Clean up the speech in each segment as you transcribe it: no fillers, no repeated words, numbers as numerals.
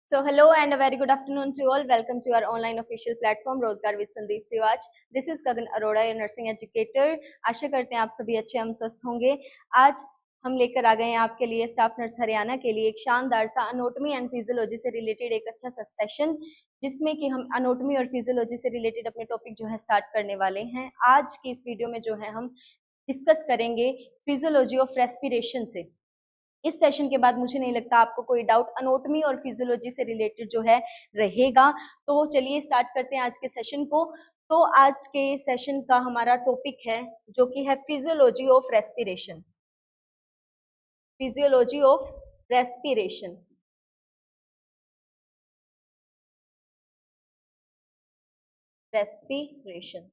So hello and a very good afternoon to all. Welcome to our online official platform रोजगार with Sandeep Siwach. This is Gagan Arora, your nursing educator. आशा करते हैं आप सभी अच्छे हम स्वस्थ होंगे. आज हम लेकर आ गए हैं आपके लिए स्टाफ नर्स हरियाणा के लिए एक शानदार सा अनोटमी एंड फिजियोलॉजी से रिलेटेड एक अच्छा सा सेशन, जिसमें कि हम अनोटमी और फिजियोलॉजी से रिलेटेड अपने टॉपिक जो है स्टार्ट करने वाले हैं. आज की इस वीडियो में जो है हम डिस्कस करेंगे फिजियोलॉजी ऑफ रेस्पिरेशन से. इस सेशन के बाद मुझे नहीं लगता आपको कोई डाउट अनोटमी और फिजियोलॉजी से रिलेटेड जो है रहेगा. तो चलिए स्टार्ट करते हैं आज के सेशन को. तो आज के सेशन का हमारा टॉपिक है जो कि है physiology of respiration. Physiology of respiration. Respiration.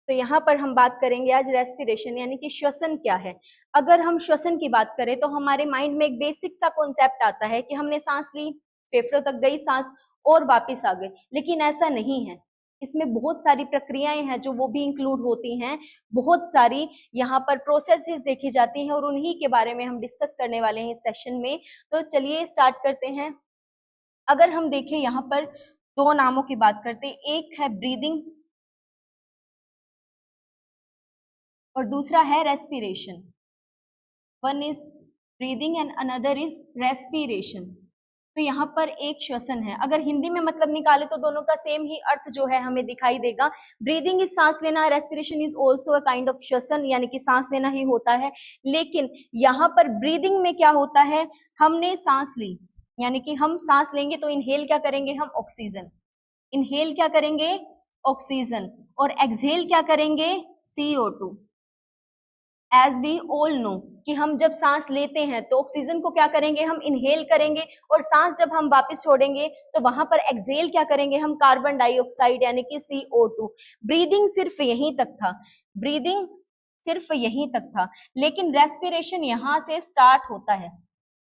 तो यहाँ पर हम बात करेंगे आज रेस्पिरेशन यानी कि श्वसन क्या है. अगर हम श्वसन की बात करें तो हमारे माइंड में एक बेसिक सा कॉन्सेप्ट आता है कि हमने सांस ली, फेफड़ों तक गई सांस और वापस आ गई, लेकिन ऐसा नहीं है. इसमें बहुत सारी प्रक्रियाएं हैं जो वो भी इंक्लूड होती हैं. बहुत सारी यहाँ पर प्रोसेसेस देखी जाती हैं और उन्हीं के बारे में हम डिस्कस करने वाले हैं इस सेशन में. तो चलिए स्टार्ट करते हैं. अगर हम देखें यहाँ पर दो नामों की बात करते हैं, एक है ब्रीदिंग और दूसरा है respiration. One is breathing and another is respiration. तो यहाँ पर एक श्वसन है. अगर हिंदी में मतलब निकाले तो दोनों का सेम ही अर्थ जो है हमें दिखाई देगा. ब्रीदिंग इज सांस लेना, respiration is also a kind of श्वसन यानी कि सांस लेना ही होता है. लेकिन यहाँ पर ब्रीदिंग में क्या होता है, हमने सांस ली यानी कि हम सांस लेंगे तो इनहेल क्या करेंगे हम, ऑक्सीजन. इनहेल क्या करेंगे, ऑक्सीजन. और एक्सहेल क्या करेंगे, CO2. As we all know कि हम जब सांस लेते हैं तो ऑक्सीजन को क्या करेंगे, हम इनहेल करेंगे, और सांस जब हम वापस छोड़ेंगे तो वहां पर एक्सहेल क्या करेंगे हम, कार्बन डाइऑक्साइड यानी कि CO2. ब्रीदिंग सिर्फ यहीं तक था. ब्रीदिंग सिर्फ यहीं तक था. लेकिन रेस्पिरेशन यहां से स्टार्ट होता है.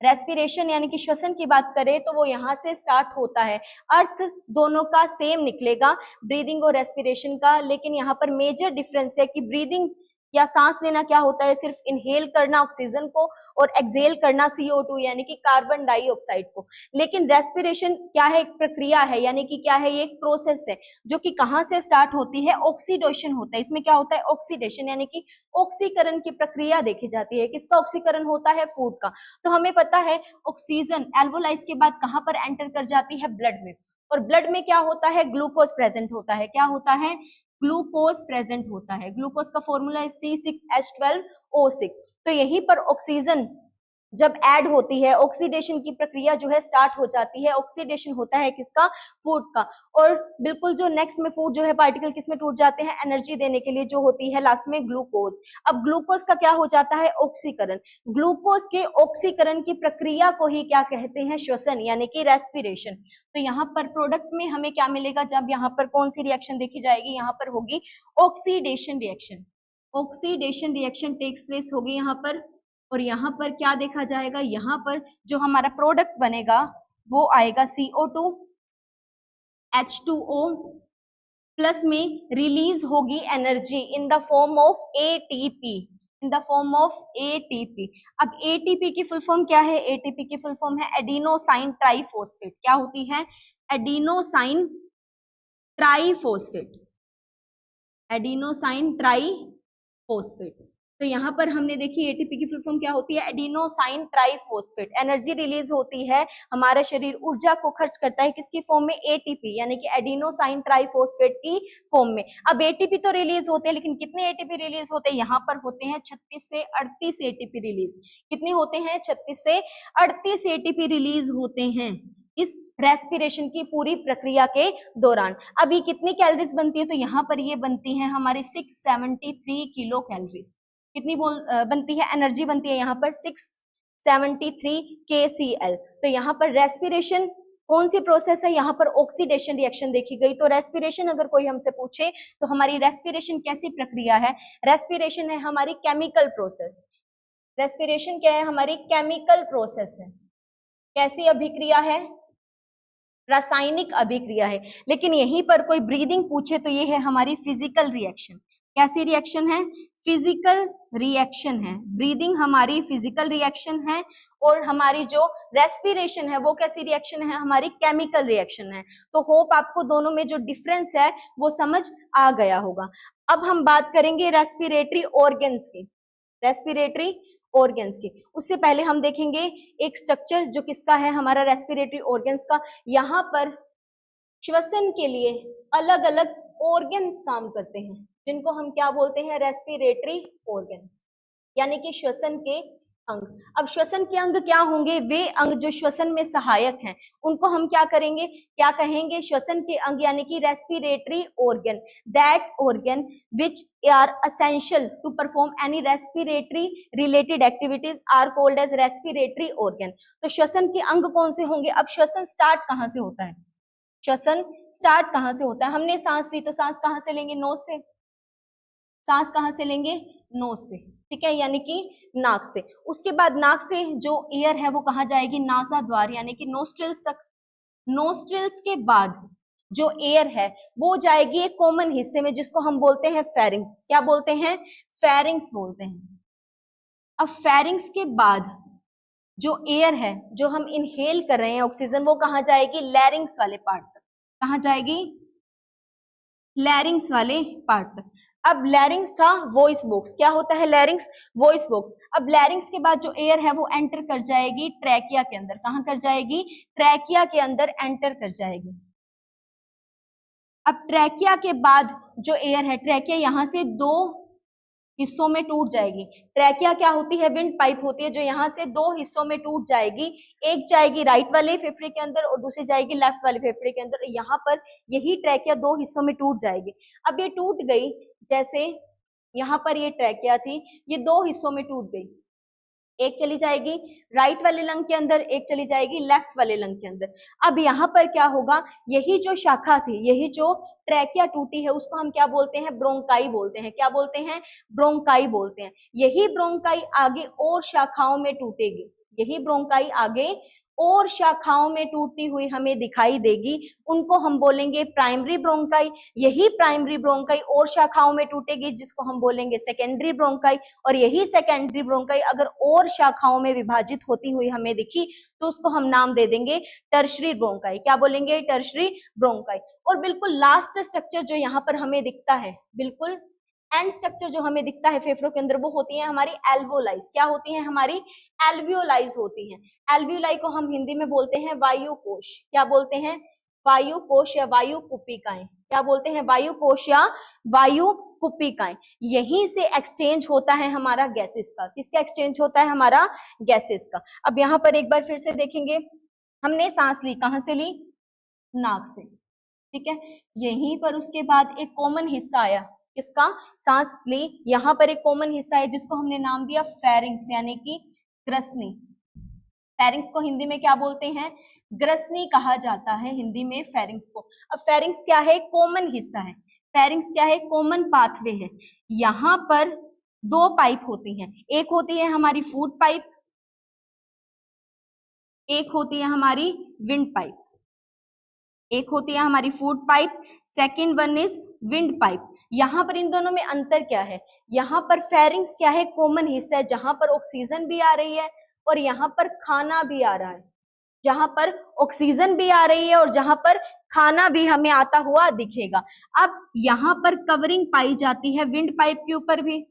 रेस्पिरेशन यानी कि श्वसन की बात करें तो वो यहाँ से स्टार्ट होता है. अर्थ दोनों का सेम निकलेगा, ब्रीदिंग और रेस्पिरेशन का. लेकिन यहाँ पर मेजर डिफरेंस है कि ब्रीदिंग या सांस लेना क्या होता है, सिर्फ इनहेल करना ऑक्सीजन को और एक्सहेल करना CO2 यानी कि कार्बन डाइऑक्साइड को. लेकिन रेस्पिरेशन क्या है, एक प्रक्रिया है यानी कि क्या है, ये एक प्रोसेस है जो कि कहाँ से स्टार्ट होती है, ऑक्सीडेशन होता है. इसमें क्या होता है, ऑक्सीडेशन यानी कि ऑक्सीकरण की प्रक्रिया देखी जाती है. किसका ऑक्सीकरण होता है, फूड का. तो हमें पता है ऑक्सीजन एल्वोलाइज के बाद कहाँ पर एंटर कर जाती है, ब्लड में. और ब्लड में क्या होता है, ग्लूकोज प्रेजेंट होता है. क्या होता है, ग्लूकोज प्रेजेंट होता है. ग्लूकोज का फॉर्मूला है C6H12O6. तो यहीं पर ऑक्सीजन जब ऐड होती है, ऑक्सीडेशन की प्रक्रिया जो है स्टार्ट हो जाती है. ऑक्सीडेशन होता है किसका, फूड का. और बिल्कुल जो नेक्स्ट में फूड जो है पार्टिकल किस में टूट जाते हैं, एनर्जी देने के लिए जो होती है लास्ट में ग्लूकोज. अब ग्लूकोज का क्या हो जाता है, ऑक्सीकरण. ग्लूकोज के ऑक्सीकरण की प्रक्रिया को ही क्या कहते हैं, श्वसन यानी कि रेस्पिरेशन. तो यहाँ पर प्रोडक्ट में हमें क्या मिलेगा, जब यहाँ पर कौन सी रिएक्शन देखी जाएगी, यहाँ पर होगी oxidation reaction. Oxidation reaction takes place होगी यहाँ पर. और यहाँ पर क्या देखा जाएगा, यहाँ पर जो हमारा प्रोडक्ट बनेगा वो आएगा CO2, H2O प्लस में रिलीज होगी energy in the form of ATP. In the form of ATP. अब ATP की फुल फॉर्म क्या है, ATP की फुल फॉर्म है एडिनोसाइन ट्राइफॉस्फेट. क्या होती है, एडिनोसाइन ट्राइफॉस्फेट. Adenosine triphosphate. तो यहाँ पर हमने देखी ATP की फुल फॉर्म क्या होती है, एडिनोसाइन ट्राइफॉस्फेट. एनर्जी रिलीज होती है, हमारा शरीर ऊर्जा को खर्च करता है किसकी फॉर्म में, ATP यानी कि एडिनोसाइन ट्राइफॉस्फेट की फॉर्म में. अब ATP तो रिलीज होते हैं, लेकिन कितने ATP रिलीज होते हैं, यहाँ पर होते हैं 36 से 38 ATP रिलीज. कितने होते हैं, 36 से 38 ATP रिलीज होते हैं इस रेस्पिरेशन की पूरी प्रक्रिया के दौरान. अभी कितनी कैलोरीज बनती है, तो यहाँ पर ये बनती है हमारी 673 किलो कैलोरीज. कितनी बनती है, एनर्जी बनती है यहाँ पर 673 kcal. तो यहाँ पर रेस्पिरेशन कौन सी प्रोसेस है, यहाँ पर ऑक्सीडेशन रिएक्शन देखी गई. तो रेस्पिरेशन अगर कोई हमसे पूछे तो हमारी रेस्पिरेशन कैसी प्रक्रिया है, रेस्पिरेशन है हमारी केमिकल प्रोसेस. रेस्पिरेशन क्या है, हमारी केमिकल प्रोसेस है. कैसी अभिक्रिया है, रासायनिक अभिक्रिया है. लेकिन यहीं पर कोई ब्रीदिंग पूछे तो ये है हमारी फिजिकल रिएक्शन. कैसी रिएक्शन है, फिजिकल रिएक्शन है. ब्रीदिंग हमारी फिजिकल रिएक्शन है और हमारी जो रेस्पिरेशन है वो कैसी रिएक्शन है, हमारी केमिकल रिएक्शन है। तो होप आपको दोनों में जो डिफरेंस है वो समझ आ गया होगा। अब हम बात करेंगे रेस्पिरेटरी ऑर्गन्स की, रेस्पिरेटरी ऑर्गन्स की। उससे पहले हम देखेंगे एक स्ट्रक्चर जो किसका है, हमारा रेस्पिरेटरी ऑर्गन्स का। यहाँ पर श्वसन के लिए अलग अलग ऑर्गन्स काम करते हैं, जिनको हम क्या बोलते हैं, रेस्पिरेटरी ऑर्गन, यानी कि श्वसन के अंग। अब श्वसन के अंग क्या होंगे, वे अंग जो श्वसन में सहायक हैं उनको हम क्या करेंगे, क्या कहेंगे, श्वसन के अंग, यानी कि respiratory organ. That organ which are essential to perform any respiratory related activities are called as respiratory organ. तो श्वसन के अंग कौन से होंगे। अब श्वसन स्टार्ट कहाँ से होता है, श्वसन स्टार्ट कहाँ से होता है, हमने सांस ली तो सांस कहाँ से लेंगे, नोज से। सांस कहाँ से लेंगे, नोज से, ठीक है, यानी कि नाक से। उसके बाद नाक से जो एयर है वो कहाँ जाएगी, नासाद्वार यानी कि नोस्ट्रिल्स तक। नोस्ट्रिल्स के बाद जो एयर है वो जाएगी एक कॉमन हिस्से में जिसको हम बोलते हैं फेरिंग्स। क्या बोलते हैं, फेरिंग्स बोलते हैं। अब फेरिंग्स के बाद जो एयर है जो हम इनहेल कर रहे हैं ऑक्सीजन, वो कहाँ जाएगी, लैरिंग्स वाले पार्ट तक। कहाँ जाएगी, लैरिंग्स वाले पार्ट तक। अब लैरिंग्स था वॉइस बॉक्स, क्या होता है लैरिंग्स, वॉइस बॉक्स। अब लैरिंग्स के बाद जो एयर है वो एंटर कर जाएगी ट्रैकिया के अंदर। कहाँ कर जाएगी, ट्रैकिया के अंदर एंटर कर जाएगी। अब ट्रैकिया के बाद जो एयर है, ट्रैकिया यहाँ से दो हिस्सों में टूट जाएगी। ट्रैकिया क्या होती है, विंड पाइप होती है जो यहाँ से दो हिस्सों में टूट जाएगी। एक जाएगी राइट वाले फेफड़े के अंदर और दूसरी जाएगी लेफ्ट वाले फेफड़े के अंदर। यहाँ पर यही ट्रैकिया दो हिस्सों में टूट जाएगी। अब ये टूट गई, जैसे यहाँ पर ये ट्रैकिया थी, ये दो हिस्सों में टूट गई। एक चली जाएगी राइट वाले लंग के अंदर, एक चली जाएगी लेफ्ट वाले लंग के अंदर। अब यहाँ पर क्या होगा, यही जो शाखा थी, यही जो ट्रैकिया टूटी है उसको हम क्या बोलते हैं, ब्रोंकाई बोलते हैं। क्या बोलते हैं, ब्रोंकाई बोलते हैं। यही ब्रोंकाई आगे और शाखाओं में टूटेगी, यही ब्रोंकाई आगे और शाखाओं में टूटती हुई हमें दिखाई देगी, उनको हम बोलेंगे प्राइमरी ब्रोंकाई। यही प्राइमरी ब्रोंकाई और शाखाओं में टूटेगी जिसको हम बोलेंगे सेकेंडरी ब्रोंकाई। और यही सेकेंडरी ब्रोंकाई अगर और शाखाओं में विभाजित होती हुई हमें दिखी तो उसको हम नाम दे देंगे टर्शरी ब्रोंकाई। क्या बोलेंगे, टर्शरी ब्रोंकाई। और बिल्कुल लास्ट स्ट्रक्चर जो यहाँ पर हमें दिखता है, बिल्कुल एंड स्ट्रक्चर जो हमें दिखता है फेफड़ों के अंदर, वो होती है हमारी एल्वोलाइज। क्या होती है, हमारी एल्वियोलाइज होती हैं। एल्वियोलाई को हम हिंदी में बोलते हैं वायु कोश। क्या बोलते हैं, वायु कोश या वायु कुपिकाएं। क्या बोलते हैं, वायु कोश या वायु कुपिकाएं। यहीं से एक्सचेंज होता है हमारा गैसेस का। किसका एक्सचेंज होता है, हमारा गैसेस का। अब यहाँ पर एक बार फिर से देखेंगे, हमने सांस ली, कहाँ से ली, नाक से, ठीक है। यहीं पर उसके बाद एक कॉमन हिस्सा आया, इसका सांस ली, यहाँ पर एक कॉमन हिस्सा है जिसको हमने नाम दिया फेरिंग्स, यानी कि ग्रसनी। फेरिंग्स को हिंदी में क्या बोलते हैं, ग्रसनी कहा जाता है हिंदी में फेरिंग्स को। अब फेरिंग्स क्या है, कॉमन हिस्सा है। फेरिंग्स क्या है, कॉमन पाथवे है। यहाँ पर दो पाइप होती हैं, एक होती है हमारी फूड पाइप, एक होती है हमारी विंड पाइप। एक होती है हमारी food pipe, second one is wind pipe. यहाँ पर इन दोनों में अंतर क्या है, यहाँ पर फेरिंग्स क्या है, कॉमन हिस्सा है जहां पर ऑक्सीजन भी आ रही है और यहाँ पर खाना भी आ रहा है। जहां पर ऑक्सीजन भी आ रही है और जहां पर खाना भी हमें आता हुआ दिखेगा। अब यहाँ पर कवरिंग पाई जाती है विंड पाइप के ऊपर भी,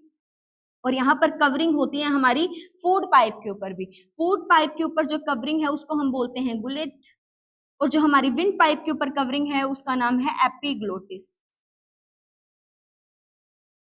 और यहाँ पर कवरिंग होती है हमारी फूड पाइप के ऊपर भी। फूड पाइप के ऊपर जो कवरिंग है उसको हम बोलते हैं गुलेट, और जो हमारी विंड पाइप के ऊपर कवरिंग है उसका नाम है एपिग्लोटिस।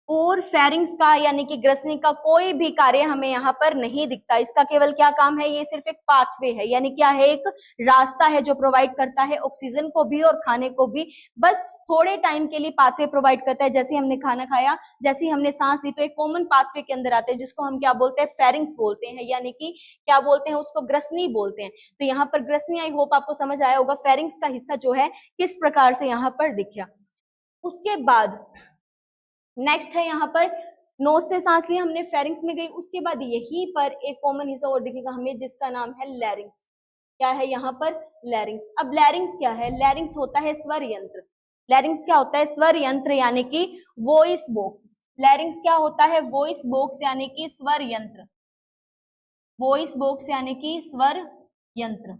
और फेरिंग्स का यानी कि ग्रसनी का कोई भी कार्य हमें यहाँ पर नहीं दिखता। इसका केवल क्या काम है, ये सिर्फ एक पाथवे है, यानी क्या है, एक रास्ता है जो प्रोवाइड करता है ऑक्सीजन को भी और खाने को भी। बस थोड़े टाइम के लिए पाथवे प्रोवाइड करता है। जैसे हमने खाना खाया, जैसे ही हमने सांस ली तो एक कॉमन पाथवे के अंदर आते हैं जिसको हम क्या बोलते हैं, फेरिंग्स बोलते हैं, यानी कि क्या बोलते हैं, उसको ग्रसनी बोलते हैं। तो यहाँ पर ग्रसनी, आई होप आपको समझ आया होगा फेरिंग्स का हिस्सा जो है किस प्रकार से यहाँ पर दिखा। उसके बाद नेक्स्ट है यहाँ पर नोज से सांस लिया हमने, फेरिंग्स में गई, उसके बाद यहीं पर एक कॉमन हिस्सा और दिखेगा हमें जिसका नाम है लैरिंग्स। क्या है यहाँ पर, लैरिंग्स। अब लैरिंग्स क्या है, लैरिंग्स होता है स्वर यंत्र। लैरिंग्स क्या होता है, स्वर यंत्र यानी कि वॉइस बॉक्स। लैरिंग्स क्या होता है, वॉइस बॉक्स यानी कि स्वर यंत्र। वॉइस बॉक्स यानी कि स्वर यंत्र।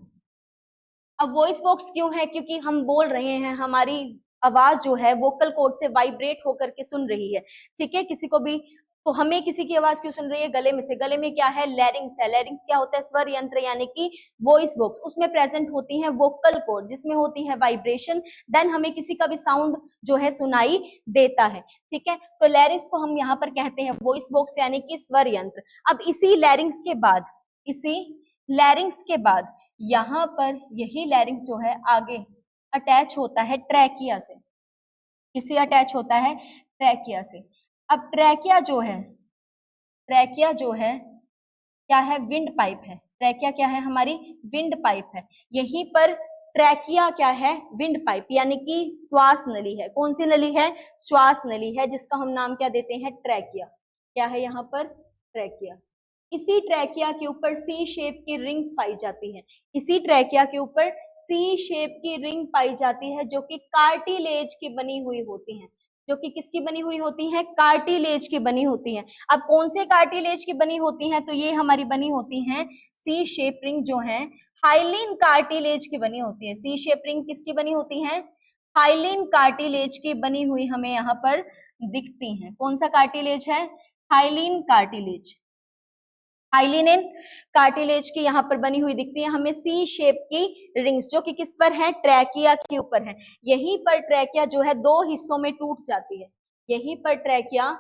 अब वॉइस बॉक्स क्यों है? क्योंकि हम बोल रहे हैं, हमारी आवाज जो है वोकल कॉर्ड से वाइब्रेट होकर के सुन रही है, ठीक है। किसी को भी, तो हमें किसी की आवाज क्यों सुन रही है? गले में से। गले में क्या है? लैरिंग्स है। लैरिंग्स क्या होता है? स्वर यंत्र यानी कि वॉइस बॉक्स। उसमें प्रेजेंट होती है वोकल कॉर्ड जिसमें होती है वाइब्रेशन, देन हमें किसी का भी साउंड जो है सुनाई देता है, ठीक है। तो लैरिंग्स को हम यहाँ पर कहते हैं वॉइस बॉक्स यानी कि स्वर यंत्र। अब इसी लैरिंग्स के बाद यहाँ पर यही लैरिंग्स जो है आगे अटैच होता है ट्रैकिया से। किससे अटैच होता है? ट्रैकिया से। अब ट्रैकिया जो है क्या है? विंड पाइप है। ट्रैकिया क्या है? हमारी विंड पाइप है। यहीं पर ट्रैकिया क्या है? विंड पाइप यानी कि श्वास नली है। कौन सी नली है? श्वास नली है, जिसका हम नाम क्या देते हैं? ट्रैकिया। क्या है यहाँ पर? ट्रैकिया। इसी ट्रैकिया के ऊपर सी शेप की रिंग्स पाई जाती है। इसी ट्रैकिया के ऊपर सी शेप की रिंग पाई जाती है जो कि कार्टिलेज की बनी हुई होती है। जो कि किसकी बनी हुई होती है? कार्टिलेज की बनी होती है। अब कौन से कार्टिलेज की बनी होती है? तो ये हमारी बनी होती है सी शेप रिंग जो है हाइलिन कार्टिलेज की बनी होती है। सी शेप रिंग किसकी बनी होती है? हाइलिन कार्टिलेज की बनी हुई हमें यहाँ पर दिखती है। कौन सा कार्टिलेज है? Hyaline cartilage. हाइलिन कार्टिलेज की यहाँ पर बनी हुई दिखती है हमें सी शेप की रिंग्स, जो कि किस पर है? ट्रैकिया के ऊपर है। यहीं पर ट्रैकिया जो है दो हिस्सों में टूट जाती है। यहीं पर ट्रैकिया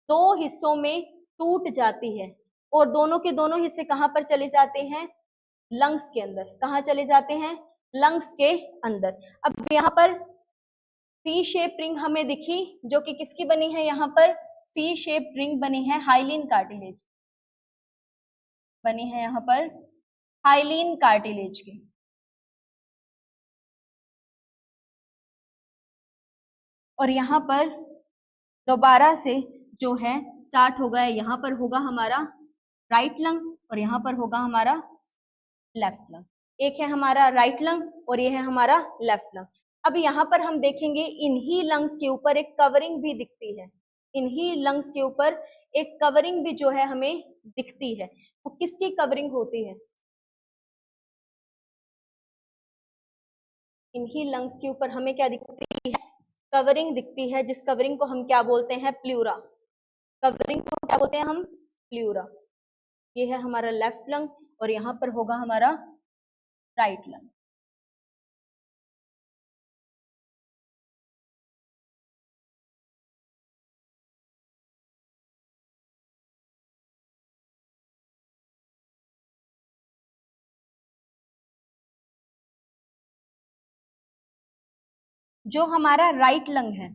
दो हिस्सों में टूट जाती है और दोनों के दोनों हिस्से कहाँ पर चले जाते हैं? लंग्स के अंदर। कहाँ चले जाते हैं? लंग्स के अंदर। अब यहाँ पर सी शेप रिंग हमें दिखी जो कि किसकी बनी है? यहाँ पर सी शेप रिंग बनी है हाइलिन कार्टिलेज, बनी है यहाँ पर हाइलिन कार्टिलेज की। और यहाँ पर दोबारा से जो है स्टार्ट हो गया। यहाँ पर होगा हमारा राइट लंग और यहाँ पर होगा हमारा लेफ्ट लंग। एक है हमारा राइट लंग और ये है हमारा लेफ्ट लंग। अब यहाँ पर हम देखेंगे इन्हीं लंग्स के ऊपर एक कवरिंग भी दिखती है। इन्हीं लंग्स के ऊपर एक कवरिंग भी जो है हमें दिखती है। वो किसकी कवरिंग होती है? इन्हीं लंग्स के ऊपर हमें क्या दिखती है? कवरिंग दिखती है, जिस कवरिंग को हम क्या बोलते हैं? प्लूरा। कवरिंग को क्या बोलते हैं हम? प्लूरा। ये है हमारा लेफ्ट लंग और यहाँ पर होगा हमारा राइट लंग। जो हमारा राइट लंग है,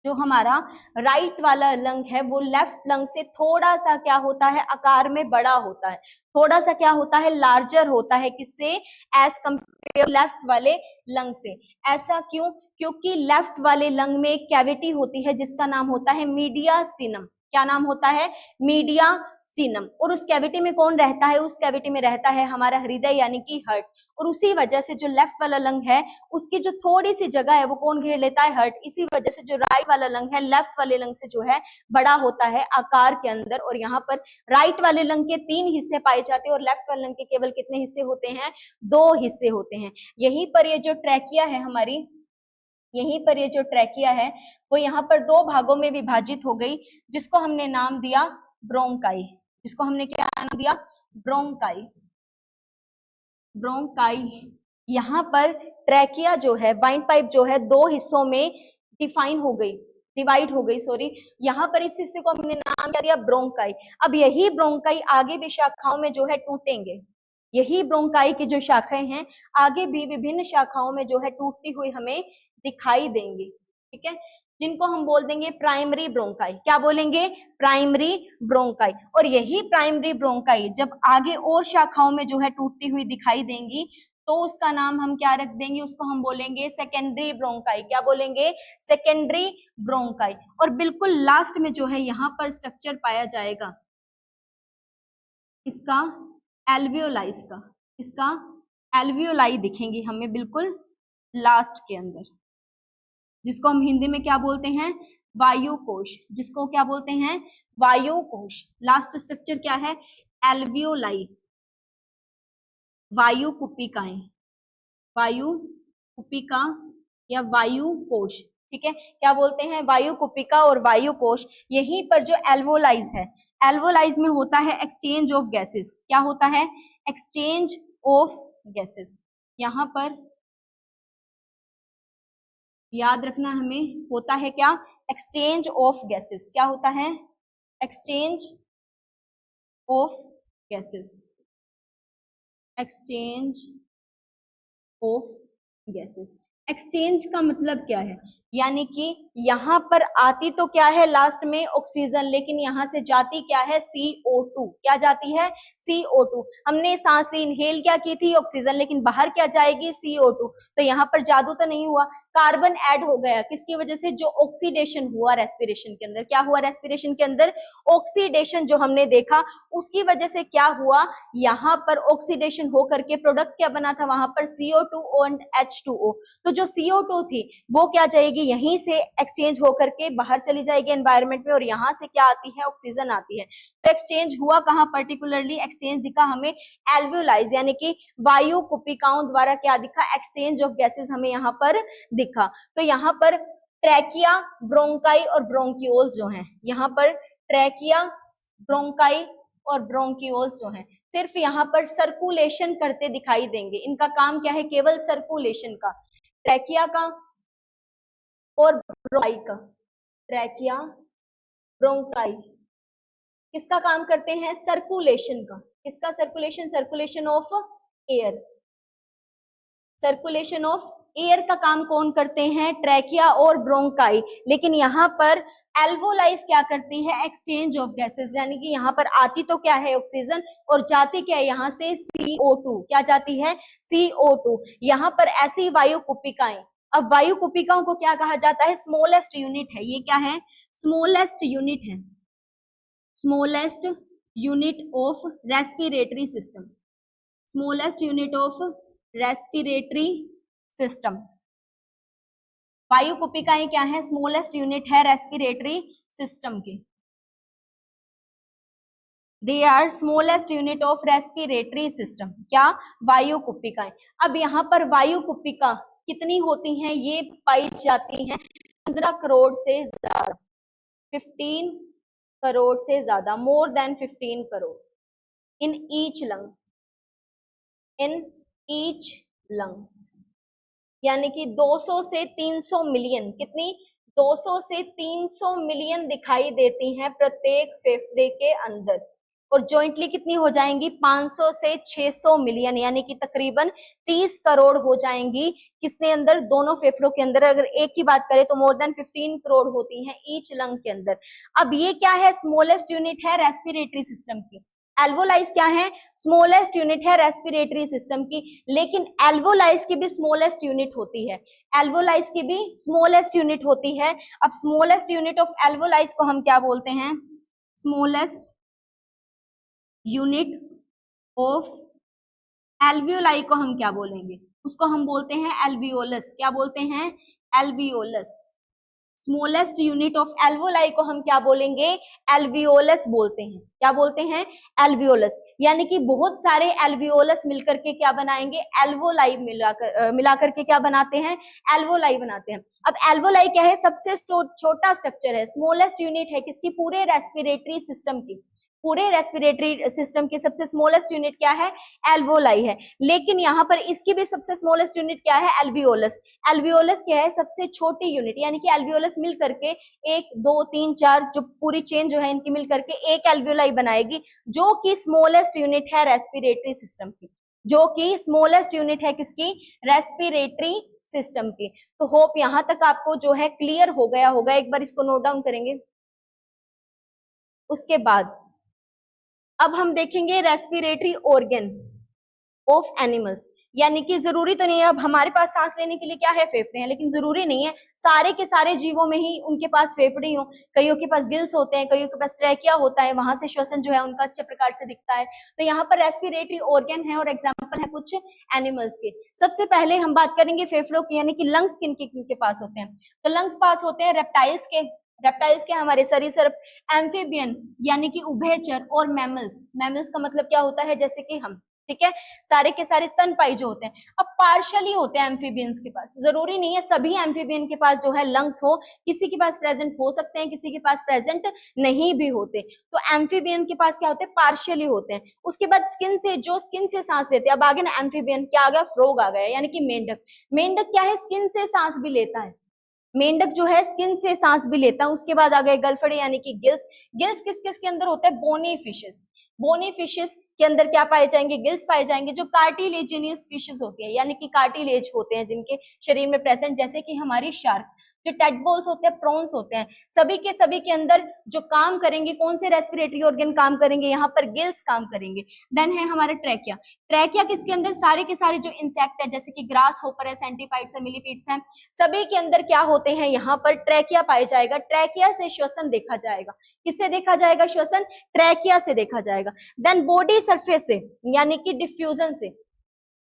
जो हमारा राइट वाला लंग है, वो लेफ्ट लंग से थोड़ा सा क्या होता है? आकार में बड़ा होता है। थोड़ा सा क्या होता है? लार्जर होता है। किससे? एज कंपेयर लेफ्ट वाले लंग से। ऐसा क्यों? क्योंकि लेफ्ट वाले लंग में एक कैविटी होती है जिसका नाम होता है मीडियास्टिनम। क्या नाम होता है? मीडियास्टिनम। और उस कैविटी में कौन रहता है? उस कैविटी में रहता है हमारा हृदय यानी कि हार्ट। और उसी वजह से जो लेफ्ट वाला लंग है उसकी जो थोड़ी सी जगह है वो कौन घेर लेता है? हार्ट। इसी वजह से जो राइट वाला लंग है लेफ्ट वाले लंग से जो है बड़ा होता है आकार के अंदर। और यहाँ पर राइट वाले लंग के 3 हिस्से पाए जाते हैं और लेफ्ट वाले लंग के केवल कितने हिस्से होते हैं? 2 हिस्से होते हैं। यहीं पर ये जो ट्रैकिया है हमारी, यहीं पर ये जो ट्रैकिया है वो यहाँ पर 2 भागों में विभाजित हो गई, जिसको हमने नाम दिया ब्रोंकाई। जिसको हमने क्या नाम दिया? ब्रोंकाई। ब्रोंकाई। यहाँ पर ट्रैकिया जो है, वाइन पाइप जो है 2 हिस्सों में डिवाइड हो गई, सॉरी। यहाँ पर इस हिस्से को हमने नाम क्या दिया? ब्रोंकाई। अब यही ब्रोंकाई आगे भी शाखाओं में जो है टूटेंगे। यही ब्रोंकाई की जो शाखाएं हैं आगे भी विभिन्न शाखाओं में जो है टूटती हुई हमें दिखाई देंगी, ठीक है, जिनको हम बोल देंगे प्राइमरी ब्रोंकाई। क्या बोलेंगे? Primary bronchi. और यही प्राइमरी ब्रोंकाई जब आगे और शाखाओं में जो है टूटती हुई दिखाई देंगी तो उसका नाम हम क्या रख देंगे? उसको हम बोलेंगे सेकेंडरी ब्रोंकाई। क्या बोलेंगे? Secondary bronchi. और बिल्कुल लास्ट में जो है यहाँ पर स्ट्रक्चर पाया जाएगा इसका एल्वियोलाइज का। इसका एल्वियोलाई दिखेंगी हमें बिल्कुल लास्ट के अंदर, जिसको हम हिंदी में क्या बोलते हैं? वायु कोश। जिसको क्या बोलते हैं? वायु कोश। लास्ट स्ट्रक्चर क्या है? एल्वियोलाई, वायु कुपिकाएं, वायु कुपिका या वायु कोश, ठीक है, क्या बोलते हैं, वायु कुपिका और वायु कोश। यहीं पर जो एल्वोलाइज है, एल्वोलाइज में होता है एक्सचेंज ऑफ गैसेस, क्या होता है, एक्सचेंज ऑफ गैसेस। यहां पर याद रखना हमें, होता है क्या, एक्सचेंज ऑफ गैसेस, क्या होता है, exchange of gases, exchange of gases. Exchange का मतलब क्या है, यानी कि यहां पर आती तो क्या है लास्ट में ऑक्सीजन, लेकिन यहां से जाती क्या है, CO2, क्या जाती है, CO2। हमने सांस ली, इनहेल क्या की थी, ऑक्सीजन, लेकिन बाहर क्या जाएगी, CO2। तो यहाँ पर जादू तो नहीं हुआ, कार्बन ऐड हो गया, किसकी वजह से, जो ऑक्सीडेशन हुआ रेस्पिरेशन के अंदर, क्या हुआ रेस्पिरेशन के अंदर, ऑक्सीडेशन जो हमने देखा, उसकी वजह से क्या हुआ, यहाँ पर ऑक्सीडेशन होकर के प्रोडक्ट क्या बना था, वहां पर CO2 और H2O। तो जो CO2 थी वो क्या जाएगी, यहीं से एक्सचेंज होकर के बाहर चली जाएगी एनवायरमेंट में, और यहाँ से क्या आती है, ऑक्सीजन आती है। तो एक्सचेंज हुआ कहाँ, पर्टिकुलरली एक्सचेंज दिखा हमें एल्वियोलाइज, यानी कि वायु कुपिकाओं द्वारा क्या दिखा, एक्सचेंज ऑफ गैसेस हमें यहाँ पर दिखा। तो यहाँ पर ट्रैकिया, ब्रोंकाई और ब्रोंकियोल्स जो हैं, यहाँ पर ट्रैकिया, ब्रोंकाई और ब्रोंकियोल्स जो हैं, सिर्फ यहाँ पर सर्कुलेशन करते दिखाई देंगे। इनका काम क्या है, केवल सर्कुलेशन का, ट्रैकिया का और ब्रोंकाई का, ट्रैकिया, ब्रोंकाई किसका काम करते हैं, सर्कुलेशन का, किसका circulation, circulation of air, circulation of air का काम कौन करते हैं, ट्रैकिया और ब्रोंकाई। लेकिन यहाँ पर एल्वोलाइज क्या करती है, एक्सचेंज ऑफ गैसेस, यानी कि यहाँ पर आती तो क्या है ऑक्सीजन, और जाती क्या है यहाँ से CO2, क्या जाती है, CO2। यहाँ पर ऐसी वायु कुपिकाएं, अब वायु कुपिकाओं को क्या कहा जाता है, स्मॉलेस्ट यूनिट है, ये क्या है, स्मॉलेस्ट यूनिट है, smallest unit of respiratory system, smallest unit of respiratory system. वायु कुपिकाएं क्या है, स्मॉलेस्ट यूनिट है रेस्पिरेटरी सिस्टम की, they are smallest unit of respiratory system, क्या, वायु कुपिकाएं। अब यहाँ पर वायु कुपिका कितनी होती हैं, ये पाई जाती हैं 15 करोड़ से ज्यादा, 15 करोड़ से ज्यादा, more than 15 crore in each lung, in each lungs, यानी कि 200 से 300 मिलियन, कितनी, 200 से 300 मिलियन दिखाई देती हैं प्रत्येक फेफड़े के अंदर, और जॉइंटली कितनी हो जाएंगी, 500 से 600 मिलियन, यानी कि तकरीबन 30 करोड़ हो जाएंगी किसने अंदर, दोनों फेफड़ों के अंदर। अगर एक की बात करें तो मोर देन 15 करोड़ होती हैं ईच लंग के अंदर। अब ये क्या है, स्मॉलेस्ट यूनिट है रेस्पिरेटरी सिस्टम की, एल्वोलाइज क्या है, स्मॉलेस्ट यूनिट है रेस्पिरेटरी सिस्टम की, लेकिन एल्वोलाइज की भी स्मॉलेस्ट यूनिट होती है, एल्वोलाइज की भी स्मॉलेस्ट यूनिट होती है। अब स्मॉलेस्ट यूनिट ऑफ एल्वोलाइज को हम क्या बोलते हैं, स्मॉलेस्ट यूनिट ऑफ एल्वियोलाई को हम क्या बोलेंगे, उसको हम बोलते हैं एल्वियोलस, क्या बोलते हैं, alveolus. Smallest unit of alveoli को हम क्या बोलेंगे, एल्वियोलस बोलते हैं, क्या बोलते हैं, एल्वियोलस। यानी कि बहुत सारे एल्वियोलस मिलकर के क्या बनाएंगे, एल्वोलाई मिलाकर के क्या बनाते हैं, एल्वोलाई बनाते हैं। अब एल्वोलाई क्या है, सबसे छोटा स्ट्रक्चर है, स्मॉलेस्ट यूनिट है किसकी, पूरे रेस्पिरेटरी सिस्टम की, पूरे रेस्पिरेटरी सिस्टम की सबसे स्मॉलेस्ट यूनिट क्या है, एल्वोलाई है। लेकिन यहाँ पर इसकी भी सबसे स्मॉलेस्ट यूनिट क्या है, एल्वियोलस। एल्वियोलस क्या है, सबसे छोटी यूनिट, यानी कि एल्वियोलस मिल करके 1 2 3 4 जो पूरी चेन जो है इनकी मिल करके एक एल्वियोलाई बनाएगी, जो कि स्मॉलेस्ट यूनिट है रेस्पिरेटरी सिस्टम की, जो कि स्मॉलेस्ट यूनिट है किसकी, रेस्पिरेटरी सिस्टम की। तो होप यहां तक आपको जो है क्लियर हो गया होगा, एक बार इसको नोट डाउन करेंगे। उसके बाद अब हम देखेंगे रेस्पिरेटरी ऑर्गन ऑफ एनिमल्स, यानी कि जरूरी तो नहीं है अब हमारे पास सांस लेने के लिए क्या है, फेफड़े हैं, लेकिन जरूरी नहीं है सारे के सारे जीवों में ही उनके पास फेफड़े हो, कईयों के पास गिल्स होते हैं, कईयों के पास ट्रैकिया होता है, वहां से श्वसन जो है उनका अच्छे प्रकार से दिखता है। तो यहाँ पर रेस्पिरेटरी ऑर्गन है और एग्जाम्पल है कुछ एनिमल्स के। सबसे पहले हम बात करेंगे फेफड़ों की, यानी कि लंग्स किन के पास होते हैं, तो लंग्स पास होते हैं रेप्टाइल्स के, रेप्टाइल्स क्या हमारे सरीसृप, एम्फीबियन यानी कि उभयचर, और मैमल्स, मैमल्स का मतलब क्या होता है जैसे कि हम, ठीक है, सारे के सारे स्तनपाई जो होते हैं। अब पार्शियली होते हैं एम्फीबियंस के पास, जरूरी नहीं है सभी एम्फीबियन के पास जो है लंग्स हो, किसी के पास प्रेजेंट हो सकते हैं, किसी के पास प्रेजेंट नहीं भी होते। तो एम्फीबियन के पास क्या होते हैं, पार्शियली होते हैं। उसके बाद स्किन से, जो स्किन से सांस लेते हैं, अब आगे ना एम्फीबियन क्या आ गया, फ्रॉग आ गया, यानी कि मेंढक। मेंढक क्या है, स्किन से सांस भी लेता है, मेंढक जो है स्किन से सांस भी लेता है। उसके बाद आ गए गलफड़े यानी कि गिल्स। गिल्स किस किस के अंदर होते हैं, बोनी फिशेस, बोनी फिशेस के अंदर क्या पाए जाएंगे, गिल्स पाए जाएंगे। जो कार्टिलेजिनियस फिशेस होती है यानी कि कार्टिलेज होते हैं जिनके शरीर में प्रेजेंट, जैसे कि हमारी शार्क, जो टेडपोल्स होते हैं, प्रॉन्स होते हैं, सभी के अंदर जो काम करेंगे, कौन से रेस्पिरेटरी ऑर्गन काम करेंगे, यहाँ पर गिल्स काम करेंगे। देन है हमारा ट्रैकिया। ट्रैकिया किसके अंदर, सारे के सारे जो इंसेक्ट है जैसे कि ग्रास होपर है, सेंटीपाइड्स है, मिलीपीड्स है, सभी के अंदर क्या होते हैं, यहाँ पर ट्रैकिया पाया जाएगा। ट्रैकिया से श्वसन देखा जाएगा। किससे देखा जाएगा श्वसन, ट्रैकिया से देखा जाएगा। देन बॉडी सरफेस से यानी कि डिफ्यूजन से,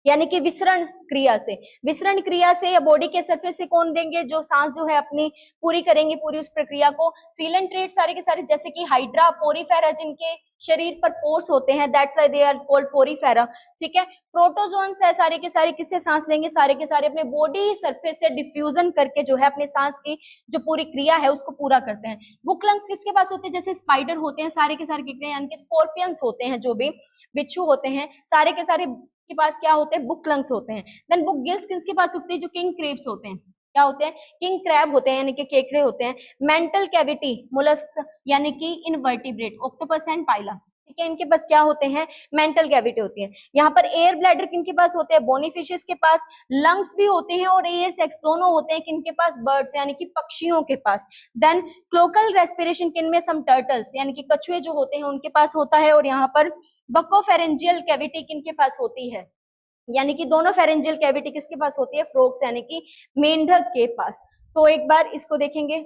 यानी कि विसरण क्रिया से, विसरण क्रिया से या बॉडी के सरफेस से कौन देंगे, जो सांस जो है अपनी पूरी करेंगे, पूरी उस प्रक्रिया को। सीलेंट्रेट सारे के सारे जैसे कि हाइड्रा, पोरीफेरा, जिनके शरीर पर पोर्स होते हैं, that's why they are called porifera, ठीक है। प्रोटोजोन्स है सारे के सारे, किससे सांस लेंगे, सारे के सारे अपने बॉडी सरफेस से डिफ्यूजन करके जो है अपने सांस की जो पूरी क्रिया है उसको पूरा करते हैं। बुक लंग्स किसके पास होते हैं, जैसे स्पाइडर होते हैं, सारे के सारे यानी कि स्कॉर्पियंस होते हैं, जो भी बिच्छू होते हैं, सारे के सारे के पास क्या होते हैं, बुक लंग्स होते हैं। देन बुक गिल्स किसके पास होते हैं, जो किंग क्रेब्स होते हैं, क्या होते हैं, किंग क्रैब होते हैं यानी कि केकड़े होते हैं। मेंटल कैविटी मोलस्क यानी कि इनवर्टिब्रेट, ऑक्टोपस एंड पाइला, ठीक है, इनके पास क्या होते हैं, मेंटल कैविटी होती है। यहाँ पर एयर ब्लैडर किनके पास होते हैं, बोनी फिशेस के पास। लंग्स भी होते हैं और एयर सेक्स दोनों होते हैं किनके पास, बर्ड्स यानी कि पक्षियों के पास। देन क्लोकल रेस्पिरेशन किनमें, सम टर्टल्स यानी कि कछुए जो होते हैं उनके पास होता है। और यहाँ पर बकोफेरेंजियल कैविटी किनके पास होती है, यानी कि दोनों फेरेंजियल कैविटी किसके पास होती है, फ्रॉग्स यानी कि मेंढक के पास। तो एक बार इसको देखेंगे,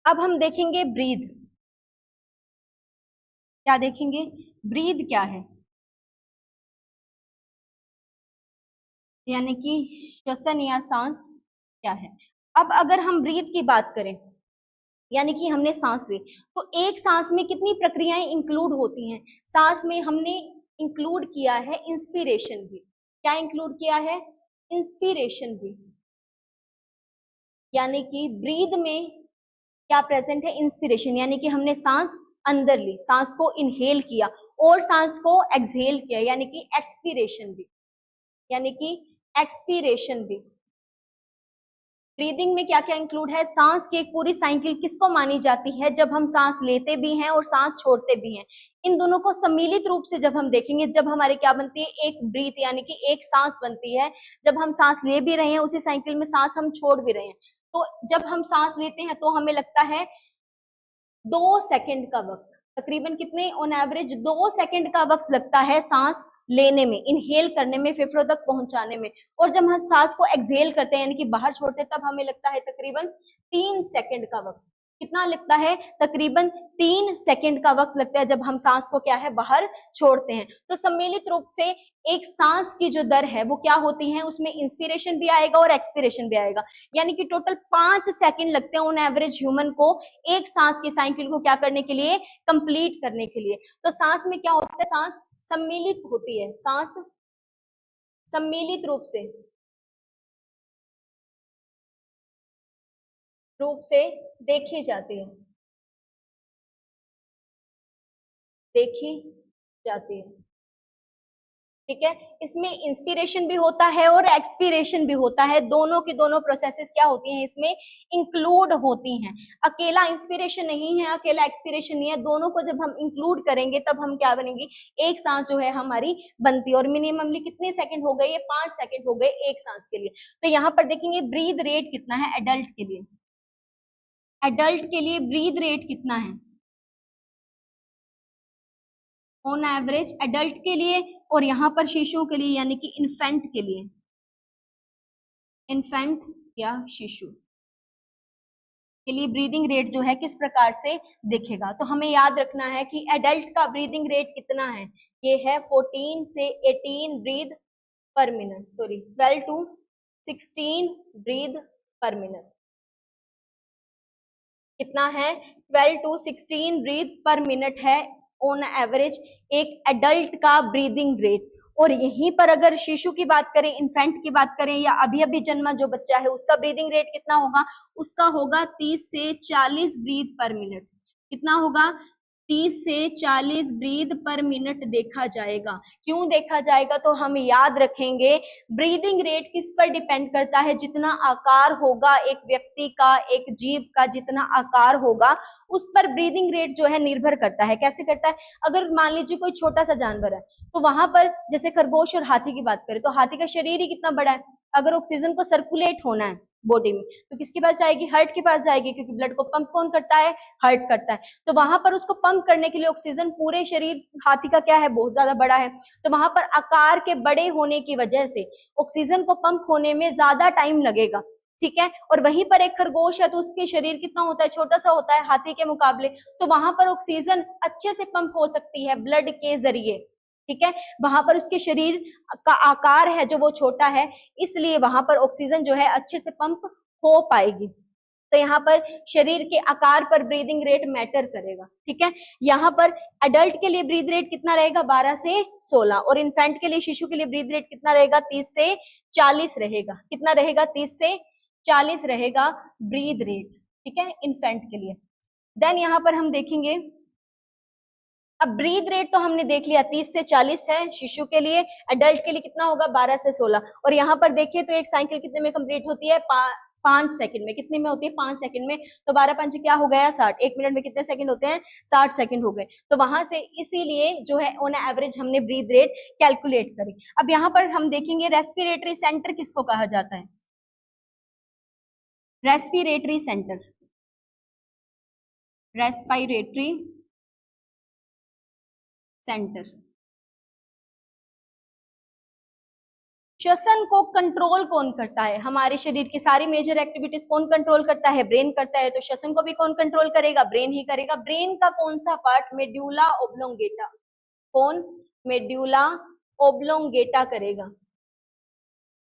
अब हम देखेंगे ब्रीद, क्या देखेंगे, ब्रीद क्या है, यानी कि श्वसन या सांस क्या है। अब अगर हम ब्रीद की बात करें, यानी कि हमने सांस ली, तो एक सांस में कितनी प्रक्रियाएं इंक्लूड होती हैं। सांस में हमने इंक्लूड किया है इंस्पिरेशन भी, क्या इंक्लूड किया है, इंस्पिरेशन भी, यानी कि ब्रीद में क्या प्रेजेंट है, इंस्पिरेशन, यानी कि हमने सांस अंदर ली, सांस को इनहेल किया, और सांस को एक्सहेल किया, यानी कि एक्सपीरेशन भी, यानी कि एक्सपीरेशन भी। ब्रीदिंग में क्या क्या इंक्लूड है, सांस की एक पूरी साइकिल किसको मानी जाती है, जब हम सांस लेते भी हैं और सांस छोड़ते भी हैं, इन दोनों को सम्मिलित रूप से जब हम देखेंगे, जब हमारे क्या बनती है, एक ब्रीथ यानी कि एक सांस बनती है। जब हम सांस ले भी रहे हैं उसी साइकिल में सांस हम छोड़ भी रहे हैं, तो जब हम सांस लेते हैं तो हमें लगता है 2 सेकंड का वक्त, तकरीबन कितने, ऑन एवरेज 2 सेकंड का वक्त लगता है सांस लेने में, इनहेल करने में, फेफड़ों तक पहुंचाने में। और जब हम सांस को एक्सहेल करते हैं यानी कि बाहर छोड़ते हैं, तब हमें लगता है तकरीबन 3 सेकंड का वक्त। कितना लगता है, तकरीबन 3 सेकंड का वक्त लगता है जब हम सांस को क्या है, बाहर छोड़ते हैं। तो सम्मिलित रूप से एक सांस की जो दर है वो क्या होती है, उसमें इंस्पिरेशन भी आएगा और एक्सपिरेशन भी आएगा, यानी कि टोटल 5 सेकंड लगते हैं ऑन एवरेज ह्यूमन को एक सांस की साइकिल को क्या करने के लिए, कंप्लीट करने के लिए। तो सांस में क्या होता है, सांस सम्मिलित होती है, सांस सम्मिलित रूप से देखी जाती है, देखी जाती है, ठीक है। इसमें इंस्पिरेशन भी होता है और एक्सपीरेशन भी होता है, दोनों की दोनों प्रोसेसेस क्या होती हैं, इसमें इंक्लूड होती हैं। अकेला इंस्पिरेशन नहीं है, अकेला एक्सपीरेशन नहीं है, दोनों को जब हम इंक्लूड करेंगे तब हम क्या बनेंगे, एक सांस जो है हमारी बनती है। और मिनिममली कितने सेकंड हो गए, ये 5 सेकंड हो गए एक सांस के लिए। तो यहाँ पर देखेंगे ब्रीद रेट कितना है एडल्ट के लिए, एडल्ट के लिए ब्रीद रेट कितना है ऑन एवरेज एडल्ट के लिए, और यहाँ पर शिशुओं के लिए यानी कि इन्फेंट के लिए, इन्फेंट या शिशु के लिए ब्रीदिंग रेट जो है किस प्रकार से दिखेगा। तो हमें याद रखना है कि एडल्ट का ब्रीदिंग रेट कितना है, ये है 14 से 18 ब्रीद पर मिनट, सॉरी 12 to 16 ब्रीद पर मिनट। कितना है, 12 to 16 ब्रीद पर मिनट है ऑन एवरेज एक एडल्ट का ब्रीदिंग रेट। और यहीं पर अगर शिशु की बात करें, इन्फेंट की बात करें, या अभी अभी जन्मा जो बच्चा है उसका ब्रीदिंग रेट कितना होगा, उसका होगा 30 से 40 ब्रीद पर मिनट। कितना होगा, 30 से 40 ब्रीद पर मिनट देखा जाएगा। क्यों देखा जाएगा, तो हम याद रखेंगे ब्रीदिंग रेट किस पर डिपेंड करता है, जितना आकार होगा एक व्यक्ति का, एक जीव का जितना आकार होगा उस पर ब्रीदिंग रेट जो है निर्भर करता है। कैसे करता है, अगर मान लीजिए कोई छोटा सा जानवर है तो वहां पर जैसे खरगोश और हाथी की बात करें तो हाथी का शरीर ही कितना बड़ा है, अगर ऑक्सीजन को सर्कुलेट होना है बॉडी में तो किसके पास जाएगी, हार्ट के पास जाएगी, क्योंकि ब्लड को पंप कौन करता है, हार्ट करता है। तो वहां पर उसको पंप करने के लिए ऑक्सीजन, पूरे शरीर हाथी का क्या है, बहुत ज्यादा बड़ा है, तो वहां पर आकार के बड़े होने की वजह से ऑक्सीजन को पंप होने में ज्यादा टाइम लगेगा, ठीक है। और वहीं पर एक खरगोश है तो उसके शरीर कितना होता है, छोटा सा होता है हाथी के मुकाबले, तो वहां पर ऑक्सीजन अच्छे से पंप हो सकती है ब्लड के जरिए, ठीक है। वहां पर उसके शरीर का आकार है जो वो छोटा है, इसलिए वहां पर ऑक्सीजन जो है अच्छे से पंप हो पाएगी। तो यहाँ पर शरीर के आकार पर ब्रीदिंग रेट मैटर करेगा, ठीक है। यहाँ पर एडल्ट के लिए ब्रीद रेट कितना रहेगा, 12 से 16, और इन्फेंट के लिए, शिशु के लिए ब्रीद रेट कितना रहेगा, 30 से 40 रहेगा। कितना रहेगा, 30 से 40 रहेगा ब्रीद रेट, ठीक है, इन्फेंट के लिए। देन यहाँ पर हम देखेंगे, अब ब्रीद रेट तो हमने देख लिया 30 से 40 है शिशु के लिए, एडल्ट के लिए कितना होगा, 12 से 16। और यहाँ पर देखिए तो एक साइकिल कितने में कंप्लीट होती है, 5 सेकंड में। कितने में होती है, 5 सेकंड में। तो 12 पंच क्या हो गया, 60। एक मिनट में कितने सेकंड होते हैं, 60 सेकंड हो गए। तो वहां से इसीलिए जो है ऑन एवरेज हमने ब्रीद रेट कैलकुलेट करी। अब यहाँ पर हम देखेंगे रेस्पिरेटरी सेंटर किसको कहा जाता है, रेस्पिरेटरी सेंटर, रेस्पिरेटरी सेंटर। श्वसन को कंट्रोल कौन करता है, हमारे शरीर की सारी मेजर एक्टिविटीज कौन कंट्रोल करता है, ब्रेन करता है। तो श्वसन को भी कौन कंट्रोल करेगा, ब्रेन ही करेगा। ब्रेन का कौन सा पार्ट, मेड्यूला ओब्लोंगेटा, कौन, मेड्यूला ओब्लोंगेटा करेगा,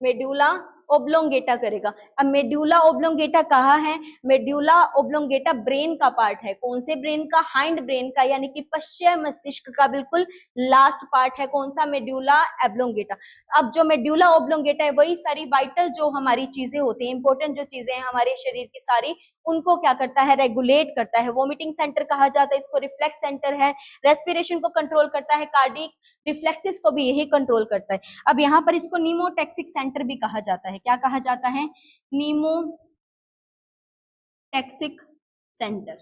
मेड्यूला ओब्लोंगेटा करेगा। अब मेड्यूला ओब्लोंगेटा कहाँ है, मेड्यूला ओब्लोंगेटा ब्रेन का पार्ट है। कौन से ब्रेन का, हाइंड ब्रेन का, यानी कि पश्चिम मस्तिष्क का बिल्कुल लास्ट पार्ट है। कौन सा, मेड्यूला ओब्लोंगेटा। अब जो मेड्यूला ओब्लोंगेटा है वही सारी वाइटल जो हमारी चीजें होती हैं, इंपॉर्टेंट जो चीजें हैं हमारे शरीर की सारी, उनको क्या करता है, रेगुलेट करता है। वोमिटिंग सेंटर कहा जाता है इसको, रिफ्लेक्स सेंटर है, रेस्पिरेशन को कंट्रोल करता है, कार्डिक रिफ्लेक्सेस को भी यही कंट्रोल करता है। अब यहाँ पर इसको नीमोटैक्सिक सेंटर भी कहा जाता है। क्या कहा जाता है, नीमोटैक्सिक सेंटर,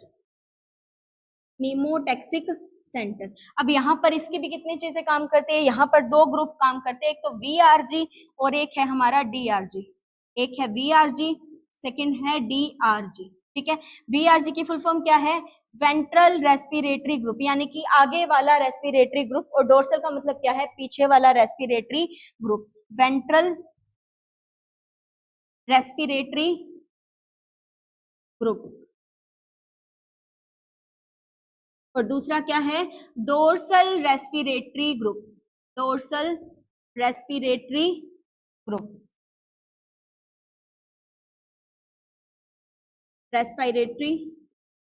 नीमोटैक्सिक सेंटर। अब यहाँ पर इसकी भी कितनी चीजें काम करते हैं, यहाँ पर 2 ग्रुप काम करते हैं, एक तो VRG और एक है हमारा DRG। एक है VRG, सेकंड है DRG, ठीक है। VRG की फुल फॉर्म क्या है, वेंट्रल रेस्पिरेटरी ग्रुप, यानी कि आगे वाला रेस्पिरेटरी ग्रुप, और डोर्सल का मतलब क्या है, पीछे वाला respiratory group, ventral respiratory group. और दूसरा क्या है, dorsal respiratory group, dorsal respiratory group, respiratory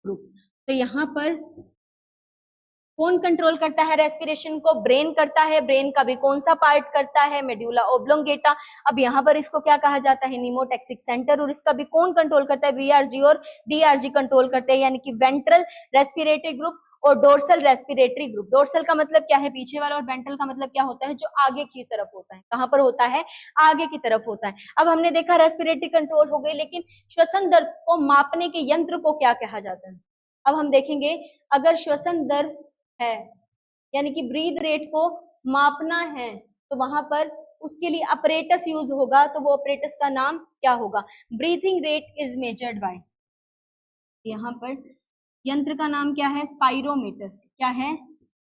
group. तो यहाँ पर कौन कंट्रोल करता है रेस्पिरेशन को, ब्रेन करता है। ब्रेन का भी कौन सा पार्ट करता है, मेड्यूला ओब्लोंगेटा। अब यहाँ पर इसको क्या कहा जाता है, नीमोटैक्सिक सेंटर, और इसका भी कौन कंट्रोल करता है, VRG और DRG कंट्रोल करते हैं, यानी कि वेंट्रल रेस्पिरेटरी ग्रुप और डोर्सल रेस्पिरेटरी ग्रुप। डोर्सल का मतलब क्या है, पीछे वाला, और वेंट्रल का मतलब क्या होता है, जो आगे की तरफ होता है। कहां पर होता है, आगे की तरफ होता है। अब हमने देखा रेस्पिरेटरी कंट्रोल हो गई, लेकिन श्वसन दर को मापने के यंत्र को क्या कहा जाता है। अब हम देखेंगे, अगर श्वसन दर है यानी कि ब्रीद रेट को मापना है तो वहां पर उसके लिए अपरेटस यूज होगा, तो वो अपरेटस का नाम क्या होगा, breathing rate is measured by, यहाँ पर यंत्र का नाम क्या है, स्पाइरोमीटर। क्या है,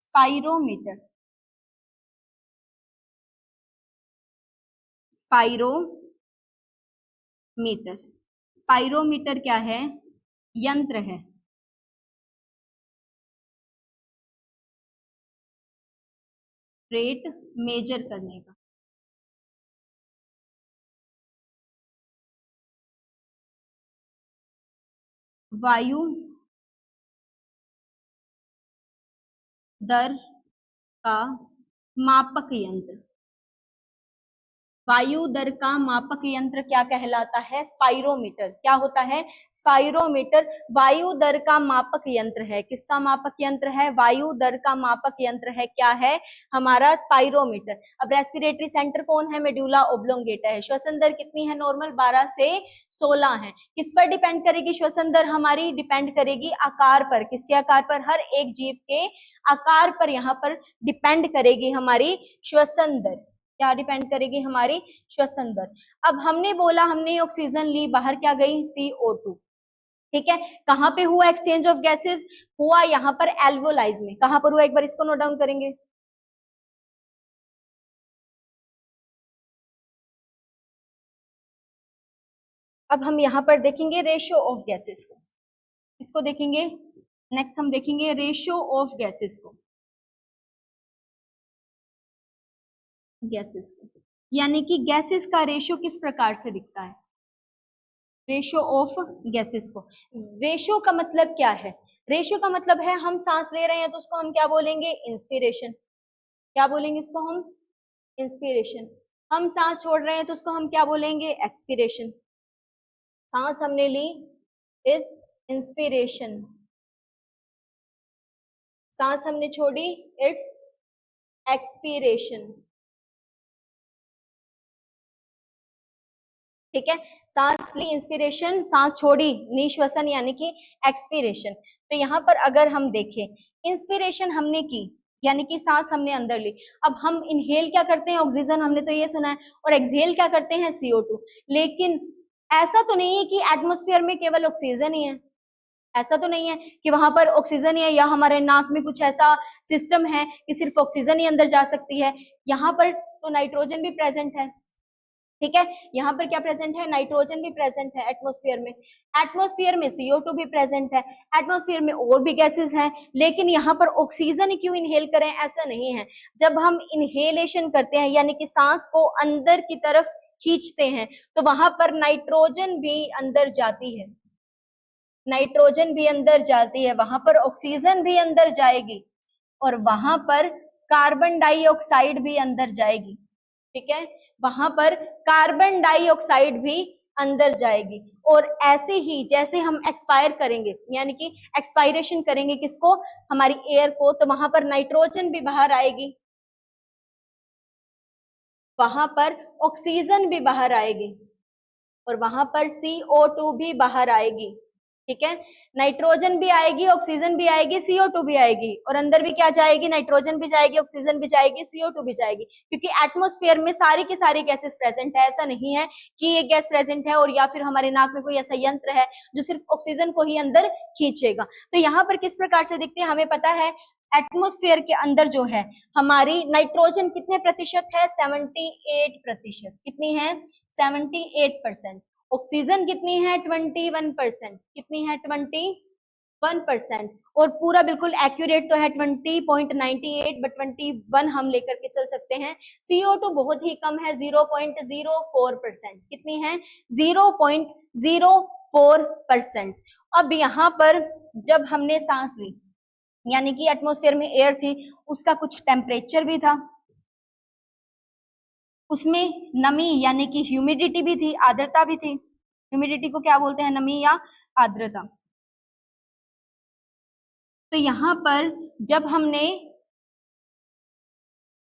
स्पाइरोमीटर, स्पाइरोमीटर। स्पाइरोमीटर क्या है, यंत्र है। रेट मेजर करने का। वायु दर का मापक यंत्र। वायु दर का मापक यंत्र क्या कहलाता है? स्पाइरोमीटर। क्या होता है? स्पाइरोमीटर वायु दर का मापक यंत्र है। किसका मापक यंत्र है? वायु दर का मापक यंत्र है। क्या है? हमारा स्पाइरोमीटर। अब रेस्पिरेटरी सेंटर कौन है? मेडुला ओब्लोंगेटा है। श्वसन दर कितनी है? नॉर्मल 12 से 16 है। किस पर डिपेंड करेगी श्वसन दर हमारी? डिपेंड करेगी आकार पर। किसके आकार पर? हर एक जीव के आकार पर यहाँ पर डिपेंड करेगी हमारी श्वसन दर। क्या डिपेंड करेगी? हमारी श्वसन दर। अब हमने बोला हमने ऑक्सीजन ली, बाहर क्या गई? CO2। ठीक है, कहां पे हुआ एक्सचेंज ऑफ गैसेस? हुआ यहाँ पर एल्वोलाइज में। कहां पर हुआ? एक बार इसको नोट डाउन करेंगे। अब हम यहाँ पर देखेंगे रेशियो ऑफ गैसेस को। इसको देखेंगे। नेक्स्ट हम देखेंगे रेशियो ऑफ गैसेस को। गैसेस को यानी कि गैसेस का रेशियो किस प्रकार से दिखता है? रेशियो ऑफ गैसेस को। रेशियो का मतलब क्या है? रेशियो का मतलब है हम सांस ले रहे हैं तो उसको हम क्या बोलेंगे? इंस्पिरेशन। क्या बोलेंगे उसको हम? इंस्पिरेशन। हम सांस छोड़ रहे हैं तो उसको हम क्या बोलेंगे? एक्सपिरेशन। सांस हमने ली इज इंस्पिरेशन, सांस हमने छोड़ी इट्स एक्सपीरेशन। ठीक है, सांस ली इंस्पिरेशन, सांस छोड़ी निश्वसन यानी कि एक्सपीरेशन। तो यहाँ पर अगर हम देखें इंस्पिरेशन हमने की यानी कि सांस हमने अंदर ली। अब हम इनहेल क्या करते हैं? ऑक्सीजन, हमने तो ये सुना है। और एक्सहेल क्या करते हैं? CO2। लेकिन ऐसा तो नहीं है कि एटमॉस्फेयर में केवल ऑक्सीजन ही है। ऐसा तो नहीं है कि वहां पर ऑक्सीजन ही है या हमारे नाक में कुछ ऐसा सिस्टम है कि सिर्फ ऑक्सीजन ही अंदर जा सकती है। यहाँ पर तो नाइट्रोजन भी प्रेजेंट है। ठीक है, यहाँ पर क्या प्रेजेंट है? नाइट्रोजन भी प्रेजेंट है एटमॉस्फेयर में। एटमॉस्फेयर में CO2 भी प्रेजेंट है। एटमॉस्फेयर में और भी गैसेस हैं, लेकिन यहाँ पर ऑक्सीजन ही क्यों इनहेल करें? ऐसा नहीं है। जब हम इनहेलेशन करते हैं यानी कि सांस को अंदर की तरफ खींचते हैं तो वहां पर नाइट्रोजन भी अंदर जाती है। नाइट्रोजन भी अंदर जाती है, वहां पर ऑक्सीजन भी अंदर जाएगी और वहां पर कार्बन डाइऑक्साइड भी अंदर जाएगी। ठीक है, वहां पर कार्बन डाइऑक्साइड भी अंदर जाएगी। और ऐसे ही जैसे हम एक्सपायर करेंगे यानी कि एक्सपायरेशन करेंगे किसको? हमारी एयर को, तो वहां पर नाइट्रोजन भी बाहर आएगी, वहां पर ऑक्सीजन भी बाहर आएगी और वहां पर CO2 भी बाहर आएगी। ठीक है, नाइट्रोजन भी आएगी, ऑक्सीजन भी आएगी, CO2 भी आएगी और अंदर भी क्या जाएगी? नाइट्रोजन भी जाएगी, ऑक्सीजन भी जाएगी, CO2 भी जाएगी। क्योंकि एटमॉस्फेयर में सारी की सारी गैसेस प्रेजेंट है। ऐसा नहीं है कि ये गैस प्रेजेंट है और या फिर हमारे नाक में कोई ऐसा यंत्र है जो सिर्फ ऑक्सीजन को ही अंदर खींचेगा। तो यहाँ पर किस प्रकार से दिखते हैं? हमें पता है एटमॉस्फेयर के अंदर जो है हमारी नाइट्रोजन कितने प्रतिशत है? 78%। कितनी है? 78%। ऑक्सीजन कितनी है? 21%। कितनी है? 21%। और पूरा बिल्कुल एक्यूरेट तो है 20.98, बट 21 हम लेकर के चल सकते हैं। CO2 बहुत ही कम है, 0.04%। कितनी है? 0.04%। अब यहाँ पर जब हमने सांस ली यानी कि एटमॉस्फेयर में एयर थी, उसका कुछ टेम्परेचर भी था, उसमें नमी यानी कि ह्यूमिडिटी भी थी, आर्द्रता भी थी। ह्यूमिडिटी को क्या बोलते हैं? नमी या आर्द्रता। तो यहाँ पर जब हमने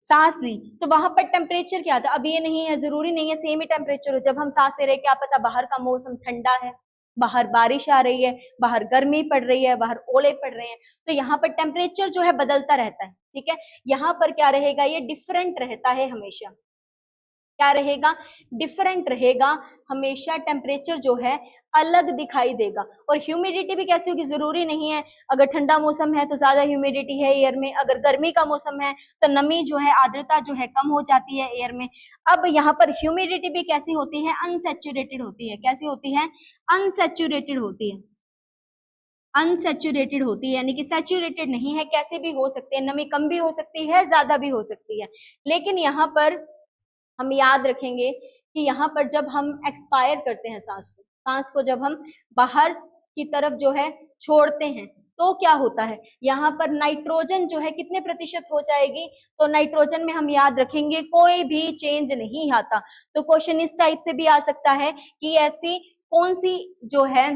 सांस ली तो वहां पर टेम्परेचर क्या था? अब ये नहीं है, जरूरी नहीं है सेम ही टेम्परेचर हो। जब हम सांस ले रहे हैं क्या पता बाहर का मौसम ठंडा है, बाहर बारिश आ रही है, बाहर गर्मी पड़ रही है, बाहर ओले पड़ रहे हैं, तो यहाँ पर टेम्परेचर जो है बदलता रहता है। ठीक है, यहाँ पर क्या रहेगा? ये डिफरेंट रहता है हमेशा। क्या रहेगा? डिफरेंट रहेगा हमेशा। टेम्परेचर जो है अलग दिखाई देगा। और ह्यूमिडिटी भी कैसी होगी? जरूरी नहीं है, अगर ठंडा मौसम है तो ज्यादा ह्यूमिडिटी है एयर में, अगर गर्मी का मौसम है तो नमी जो है, आर्द्रता जो है कम हो जाती है एयर में। अब यहाँ पर ह्यूमिडिटी भी कैसी होती है? अनसैचुरेटेड होती है। कैसी होती है? अनसैचुरेटेड होती है। अनसैचुरेटेड होती है, यानी कि सैचुरेटेड नहीं है, कैसे भी हो सकती है, नमी कम भी हो सकती है, ज्यादा भी हो सकती है। लेकिन यहाँ पर हम याद रखेंगे कि यहाँ पर जब हम एक्सपायर करते हैं सांस को जब हम बाहर की तरफ जो है छोड़ते हैं तो क्या होता है, यहाँ पर नाइट्रोजन जो है कितने प्रतिशत हो जाएगी, तो नाइट्रोजन में हम याद रखेंगे कोई भी चेंज नहीं आता। तो क्वेश्चन इस टाइप से भी आ सकता है कि ऐसी कौन सी जो है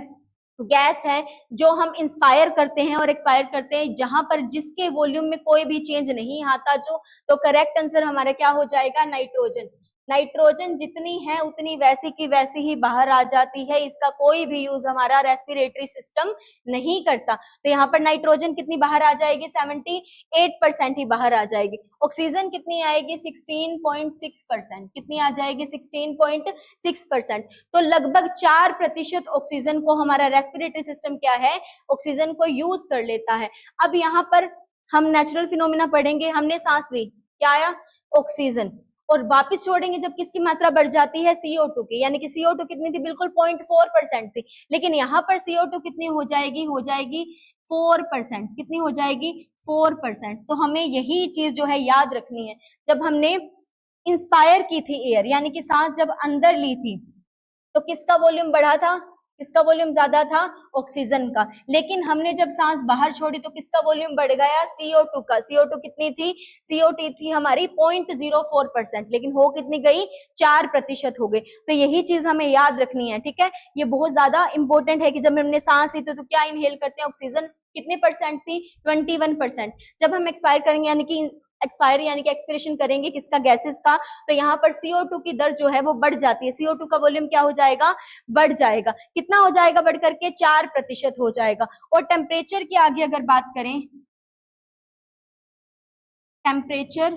गैस है जो हम इंस्पायर करते हैं और एक्सपायर करते हैं, जहां पर जिसके वॉल्यूम में कोई भी चेंज नहीं आता जो, तो करेक्ट आंसर हमारा क्या हो जाएगा, नाइट्रोजन। नाइट्रोजन जितनी है उतनी वैसी की वैसी ही बाहर आ जाती है, इसका कोई भी यूज हमारा रेस्पिरेटरी सिस्टम नहीं करता। तो यहाँ पर नाइट्रोजन कितनी बाहर आ जाएगी, 78% ही बाहर आ जाएगी। ऑक्सीजन कितनी आएगी, 16.6%। कितनी आ जाएगी, 16.6%। तो लगभग 4% ऑक्सीजन को हमारा रेस्पिरेटरी सिस्टम क्या है, ऑक्सीजन को यूज कर लेता है। अब यहाँ पर हम नेचुरल फिनोमिना पढ़ेंगे, हमने सांस ली, क्या आया, ऑक्सीजन, और वापस छोड़ेंगे जब किसकी मात्रा बढ़ जाती है, CO2 की, यानी कि CO2 कितनी थी, बिल्कुल 0.4% थी, लेकिन यहाँ पर CO2 कितनी हो जाएगी, 4%। कितनी हो जाएगी, 4%। तो हमें यही चीज जो है याद रखनी है। जब हमने इंस्पायर की थी एयर, यानी कि सांस जब अंदर ली थी तो किसका वॉल्यूम बढ़ा था, किसका वॉल्यूम ज्यादा था, ऑक्सीजन का। लेकिन हमने जब सांस बाहर छोड़ी तो किसका वॉल्यूम बढ़ गया, CO2 का। CO2 कितनी थी, CO2 थी हमारी 0.04%, लेकिन हो कितनी गई, 4% हो गई। तो यही चीज हमें याद रखनी है, ठीक है। ये बहुत ज्यादा इंपॉर्टेंट है कि जब हमने सांस ली तो क्या इनहेल करते हैं, ऑक्सीजन कितने परसेंट थी, 21%। जब हम एक्सपायर करेंगे यानी कि एक्सपायरी यानी कि एक्सपिरेशन करेंगे किसका, गैसेस का, तो यहाँ पर CO2 की दर जो है वो बढ़ जाती है। CO2 का वॉल्यूम क्या हो जाएगा, बढ़ जाएगा। कितना हो जाएगा, बढ़ करके 4% हो जाएगा। और टेम्परेचर की आगे अगर बात करें, टेम्परेचर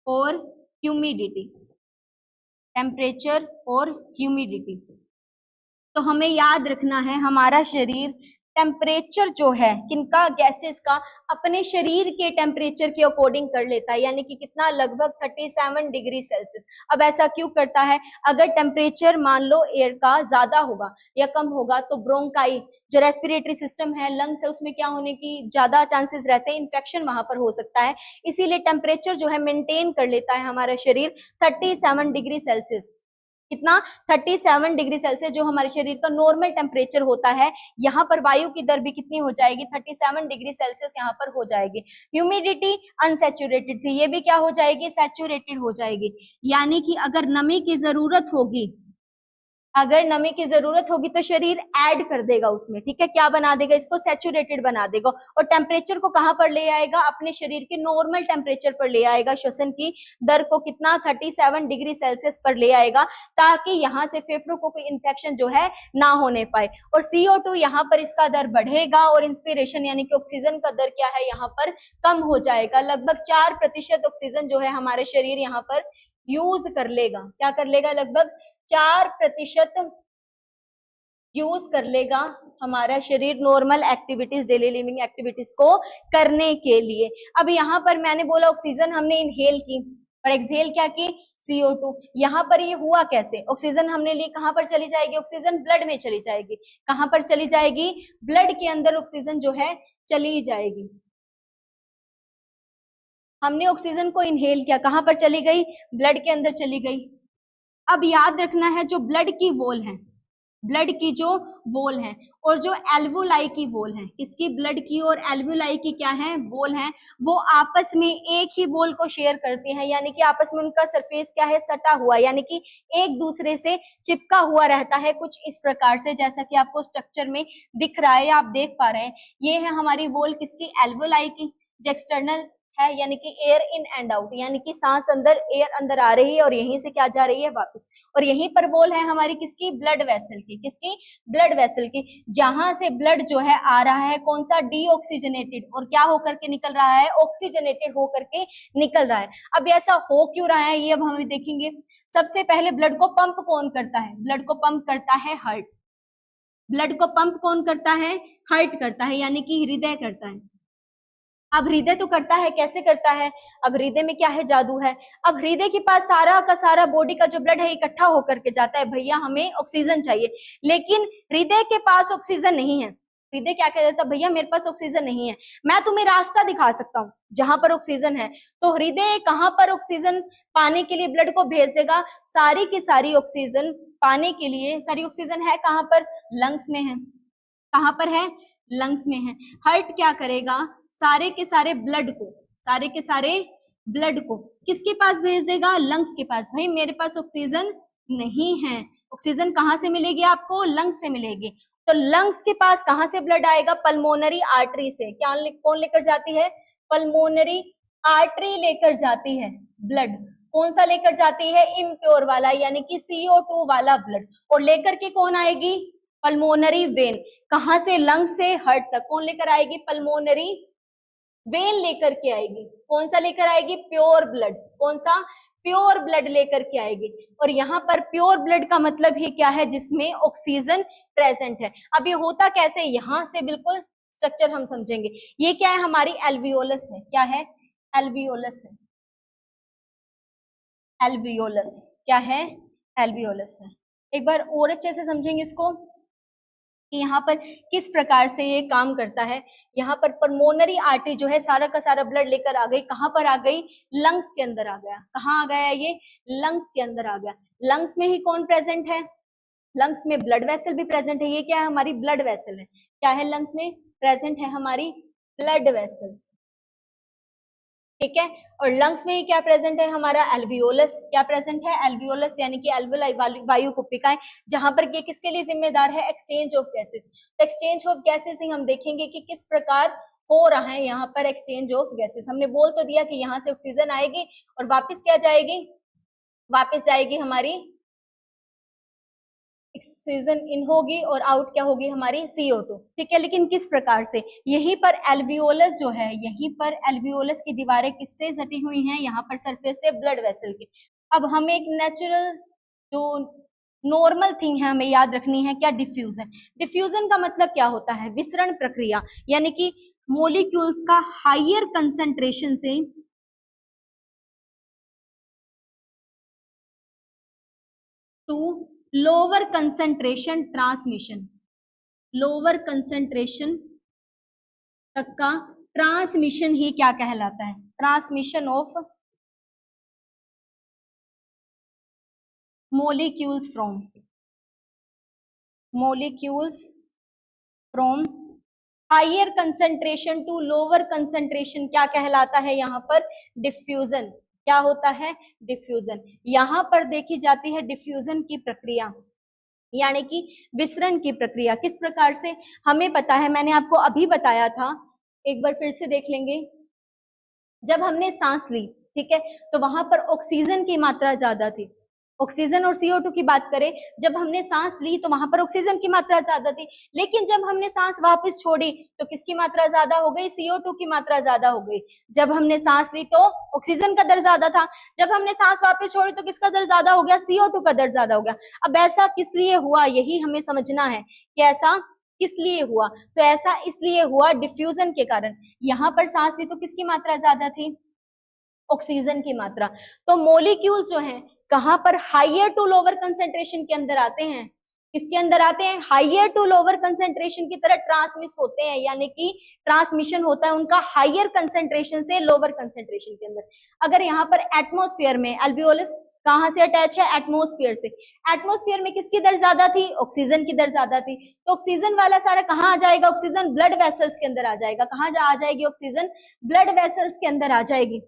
और ह्यूमिडिटी, टेम्परेचर और ह्यूमिडिटी, तो हमें याद रखना है हमारा शरीर टेम्परेचर जो है किनका, गैसेस का, अपने शरीर के टेम्परेचर के अकॉर्डिंग कर लेता है, यानी कि कितना, लगभग 37 डिग्री सेल्सियस। अब ऐसा क्यों करता है, अगर टेम्परेचर मान लो एयर का ज्यादा होगा या कम होगा तो ब्रोंकाई जो रेस्पिरेटरी सिस्टम है, लंग्स है, उसमें क्या होने की ज्यादा चांसेस रहते हैं, इन्फेक्शन वहां पर हो सकता है। इसीलिए टेम्परेचर जो है मेंटेन कर लेता है हमारा शरीर 37 डिग्री सेल्सियस। कितना, 37 डिग्री सेल्सियस जो हमारे शरीर का नॉर्मल टेम्परेचर होता है। यहाँ पर वायु की दर भी कितनी हो जाएगी, 37 डिग्री सेल्सियस यहाँ पर हो जाएगी। ह्यूमिडिटी अनसैचुरेटेड थी, ये भी क्या हो जाएगी, सैचुरेटेड हो जाएगी। यानी कि अगर नमी की जरूरत होगी, अगर नमी की जरूरत होगी तो शरीर ऐड कर देगा उसमें, ठीक है, क्या बना देगा, इसको सैचुरेटेड बना देगा। और टेम्परेचर को कहां पर ले आएगा, अपने शरीर के नॉर्मल टेम्परेचर पर ले आएगा। श्वसन की दर को कितना, 37 डिग्री सेल्सियस पर ले आएगा, ताकि यहाँ से फेफड़ों को कोई इंफेक्शन जो है ना होने पाए। और CO2 यहाँ पर इसका दर बढ़ेगा और इंस्पिरेशन यानी कि ऑक्सीजन का दर क्या है, यहाँ पर कम हो जाएगा। लगभग 4% ऑक्सीजन जो है हमारे शरीर यहाँ पर यूज कर लेगा, क्या कर लेगा, लगभग 4% यूज कर लेगा हमारा शरीर normal activities, daily living activities को करने के लिए। अब यहाँ पर मैंने बोला ऑक्सीजन हमने इनहेल की और एक्सहेल क्या की, CO2। यहाँ पर ये हुआ कैसे, ऑक्सीजन हमने ली, कहां पर चली जाएगी, ऑक्सीजन ब्लड में चली जाएगी। कहां पर चली जाएगी, ब्लड के अंदर ऑक्सीजन जो है चली जाएगी। हमने ऑक्सीजन को इनहेल किया, कहां पर चली गई, ब्लड के अंदर चली गई। अब याद रखना है जो ब्लड की वॉल है, ब्लड की जो वॉल है और जो एल्वोलाई की वॉल है, इसकी ब्लड की और एल्वोलाई की क्या है, वॉल है, वो आपस में एक ही वॉल को शेयर करती हैं, यानी कि आपस में उनका सरफेस क्या है, सटा हुआ, यानी कि एक दूसरे से चिपका हुआ रहता है, कुछ इस प्रकार से, जैसा कि आपको स्ट्रक्चर में दिख रहा है, आप देख पा रहे हैं। ये है हमारी वॉल किसकी, एल्वोलाई की, जो एक्सटर्नल है, यानी कि एयर इन एंड आउट, यानी कि सांस अंदर, एयर अंदर आ रही है और यहीं से क्या जा रही है, वापस। और यहीं पर वॉल है हमारी किसकी, ब्लड वेसल की, किसकी, ब्लड वेसल की, जहां से ब्लड जो है आ रहा है कौन सा, डीऑक्सीजनेटेड, और क्या होकर के निकल रहा है, ऑक्सीजनेटेड होकर के निकल रहा है। अब ऐसा हो क्यों रहा है, ये अब हम देखेंगे। सबसे पहले ब्लड को पंप कौन करता है, ब्लड को पंप करता है हार्ट। ब्लड को पंप कौन करता है, हार्ट करता है, यानी कि हृदय करता है। अब हृदय तो करता है, कैसे करता है, अब हृदय में क्या है, जादू है। अब हृदय के पास सारा का सारा बॉडी का जो ब्लड है इकट्ठा होकर के जाता है, भैया हमें ऑक्सीजन चाहिए, लेकिन हृदय के पास ऑक्सीजन नहीं है। हृदय क्या कह देता, भैया मेरे पास ऑक्सीजन नहीं है, मैं तुम्हें रास्ता दिखा सकता हूँ जहां पर ऑक्सीजन है। तो हृदय कहां पर ऑक्सीजन पाने के लिए ब्लड को भेज देगा, सारी की सारी ऑक्सीजन पाने के लिए, सारी ऑक्सीजन है कहां पर, लंग्स में है। कहां पर है, लंग्स में है। हार्ट क्या करेगा, सारे के सारे ब्लड को, सारे के सारे ब्लड को किसके पास भेज देगा, लंग्स के पास। भाई मेरे पास ऑक्सीजन नहीं है, ऑक्सीजन कहां से मिलेगी आपको, लंग्स से मिलेगी। तो लंग्स के पास कहां से ब्लड आएगा, पल्मोनरी आर्टरी से। क्या कौन लेकर जाती है, पल्मोनरी आर्टरी लेकर जाती है ब्लड। कौन सा लेकर जाती है, इम्प्योर वाला, यानी कि CO2 वाला ब्लड। और लेकर के कौन आएगी, पल्मोनरी वेन। कहां से, लंग्स से हार्ट तक कौन लेकर आएगी, पल्मोनरी वेन लेकर के आएगी। कौन सा लेकर आएगी, प्योर ब्लड। कौन सा, प्योर ब्लड लेकर के आएगी। और यहाँ पर प्योर ब्लड का मतलब ही क्या है, जिसमें ऑक्सीजन प्रेजेंट है। अब ये होता कैसे, यहां से बिल्कुल स्ट्रक्चर हम समझेंगे। ये क्या है, हमारी एल्वियोलस है। क्या है, एल्वियोलस है। एल्वियोलस क्या है, एल्वियोलस है। एक बार और अच्छे से समझेंगे इसको कि यहाँ पर किस प्रकार से ये काम करता है। यहाँ पर पल्मोनरी आर्टरी जो है सारा का सारा ब्लड लेकर आ गई, कहाँ पर आ गई, लंग्स के अंदर आ गया। कहाँ आ गया ये, लंग्स के अंदर आ गया। लंग्स में ही कौन प्रेजेंट है, लंग्स में ब्लड वेसल भी प्रेजेंट है। ये क्या है, हमारी ब्लड वेसल है। क्या है, लंग्स में प्रेजेंट है हमारी ब्लड वेसल, ठीक है। और लंग्स में ही क्या प्रेजेंट है, हमारा एल्वियोलस। क्या प्रेजेंट है, एल्वियोलस, यानी कि एल्वियोलाई वायु कुप्पिकाएं, जहां पर ये किसके लिए जिम्मेदार है, एक्सचेंज ऑफ गैसेस। तो एक्सचेंज ऑफ गैसेस ही हम देखेंगे कि किस प्रकार हो रहा है यहाँ पर एक्सचेंज ऑफ गैसेस। हमने बोल तो दिया कि यहाँ से ऑक्सीजन आएगी और वापिस क्या जाएगी, वापिस जाएगी हमारी ऑक्सीजन इन होगी और आउट क्या होगी, हमारी CO2, ठीक है। लेकिन किस प्रकार से, यहीं पर एल्वियोलस जो है, यहीं पर एल्वियोलस की दीवारें किससे सटी हुई हैं, यहाँ पर सरफेस से ब्लड वेसल के। अब हमें एक नेचुरल जो नॉर्मल थिंग है हमें याद रखनी है, क्या, डिफ्यूजन। डिफ्यूजन का मतलब क्या होता है, विसरण प्रक्रिया, यानी कि मोलिक्यूल्स का हायर कंसेंट्रेशन से to lower concentration transmission, lower concentration तक का ट्रांसमिशन ही क्या कहलाता है, transmission of molecules from, molecules from higher concentration to lower concentration क्या कहलाता है, यहाँ पर डिफ्यूजन। क्या होता है, डिफ्यूजन। यहाँ पर देखी जाती है डिफ्यूजन की प्रक्रिया, यानी कि विसरण की प्रक्रिया। किस प्रकार से, हमें पता है, मैंने आपको अभी बताया था, एक बार फिर से देख लेंगे। जब हमने सांस ली, ठीक है, तो वहां पर ऑक्सीजन की मात्रा ज्यादा थी। ऑक्सीजन और CO2 की बात करें, जब हमने सांस ली तो वहां पर ऑक्सीजन की मात्रा ज्यादा थी। लेकिन जब हमने सांस वापस छोड़ी तो किसकी मात्रा ज्यादा हो गई, CO2 की मात्रा ज्यादा हो गई। जब हमने सांस ली तो ऑक्सीजन का दर ज्यादा था, जब हमने सांस वापस छोड़ी तो किसका दर ज्यादा हो गया, CO2 का दर ज्यादा हो गया। अब ऐसा किस लिए हुआ, यही हमें समझना है कि ऐसा किस लिए हुआ। तो ऐसा इसलिए हुआ डिफ्यूजन के कारण। यहाँ पर सांस ली तो किसकी मात्रा ज्यादा थी, ऑक्सीजन की मात्रा। तो मोलिक्यूल जो है कहां पर, हायर टू लोअर कंसेंट्रेशन के अंदर आते हैं। किसके अंदर आते हैं, हायर टू लोअर कंसेंट्रेशन की तरह ट्रांसमिट होते हैं, यानी कि ट्रांसमिशन होता है उनका हायर कंसेंट्रेशन से लोअर कंसेंट्रेशन के अंदर। अगर यहाँ पर एटमॉस्फेयर में एल्वियोलस कहां से अटैच है, एटमॉस्फेयर से। एटमॉस्फेयर में किसकी दर ज्यादा थी, ऑक्सीजन की दर ज्यादा थी। तो ऑक्सीजन वाला सारा कहाँ आ जाएगा, ऑक्सीजन ब्लड वेसल्स के अंदर आ जाएगा। कहाँ आ जाएगी ऑक्सीजन, ब्लड वेसल्स के अंदर आ जाएगी।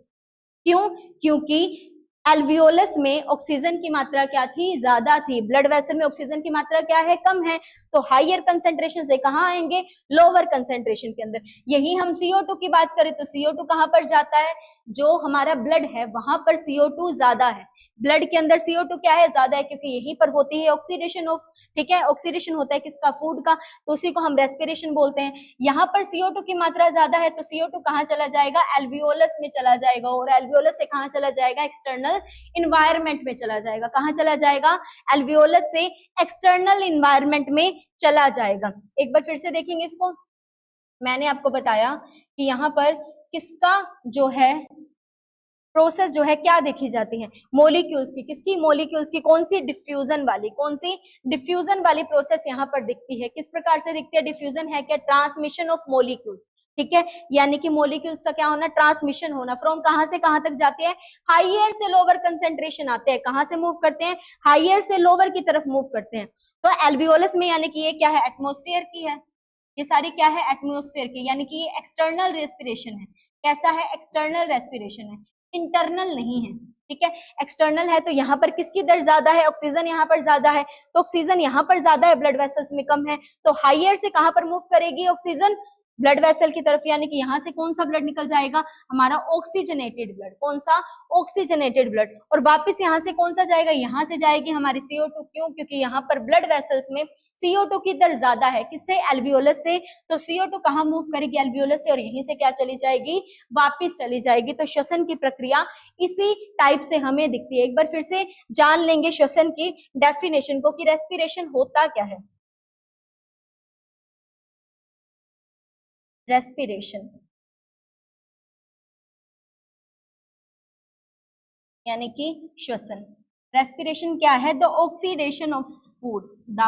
क्यों, क्योंकि एल्वियोलस में ऑक्सीजन की मात्रा क्या थी, ज्यादा थी। ब्लड वेसल में ऑक्सीजन की मात्रा क्या है, कम है। तो हायर कंसेंट्रेशन से कहाँ आएंगे, लोअर कंसेंट्रेशन के अंदर। यही हम CO2 की बात करें तो CO2 कहाँ पर जाता है, जो हमारा ब्लड है वहां पर CO2 ज्यादा है। ब्लड के अंदर CO2 क्या है, ज्यादा है, क्योंकि यहीं पर होती है ऑक्सीडेशन ऑफ, ठीक है, ऑक्सीडेशन होता है किसका, फूड का, तो उसी को हम रेस्पिरेशन बोलते हैं। यहाँ पर CO2 की मात्रा ज्यादा है तो CO2 कहाँ चला जाएगा, एल्वियोलस में चला जाएगा, और एल्वियोलस से कहाँ चला जाएगा, एक्सटर्नल इन्वायरमेंट में चला जाएगा। कहाँ चला जाएगा, एल्वियोलस से एक्सटर्नल इन्वायरमेंट में चला जाएगा। एक बार फिर से देखेंगे इसको। मैंने आपको बताया कि यहाँ पर किसका जो है प्रोसेस जो है क्या देखी जाती है, मोलिक्यूल्स की, किसकी, मोलिक्यूल्स की, कौन सी, डिफ्यूजन वाली, कौन सी, डिफ्यूजन वाली प्रोसेस यहाँ पर दिखती है। किस प्रकार से दिखती है, डिफ्यूजन है क्या, ट्रांसमिशन ऑफ मोलिक्यूल, ठीक है, यानी कि मोलिक्यूल्स का क्या होना, ट्रांसमिशन होना, फ्रॉम कहां से कहां तक जाते हैं, हाइयर से लोअर कंसेंट्रेशन आते हैं, कहां से मूव करते हैं, हाइयर से लोअर की तरफ मूव करते हैं। तो एल्वियोलस में यानी कि ये क्या है, एटमॉस्फेयर की है, ये सारी क्या है, एटमॉस्फेयर की, यानी कि ये एक्सटर्नल रेस्पिरेशन है। कैसा है, एक्सटर्नल रेस्पिरेशन है, इंटरनल नहीं है, ठीक है, एक्सटर्नल है। तो यहाँ पर किसकी दर ज्यादा है, ऑक्सीजन यहाँ पर ज्यादा है, तो ऑक्सीजन यहाँ पर ज्यादा है, ब्लड वेसल्स में कम है, तो हाइयर से कहां पर मूव करेगी ऑक्सीजन, ब्लड वेसल की तरफ, यानी कि यहाँ से कौन सा ब्लड निकल जाएगा, हमारा ऑक्सीजनेटेड ब्लड, कौन सा, ऑक्सीजनेटेड ब्लड, और वापस यहाँ से कौन सा जाएगा, यहाँ से जाएगी हमारी CO2, क्यों, क्योंकि यहाँ पर ब्लड वेसल्स में CO2 की दर ज्यादा है, किससे, एल्वियोलस से, तो CO2 कहाँ मूव करेगी, एल्वियोलस से, और यहीं से क्या चली जाएगी, वापिस चली जाएगी। तो श्वसन की प्रक्रिया इसी टाइप से हमें दिखती है। एक बार फिर से जान लेंगे श्वसन की डेफिनेशन को कि रेस्पिरेशन होता क्या है। रेस्पिरेशन यानी कि श्वसन, रेस्पिरेशन क्या है, the oxidation of food, the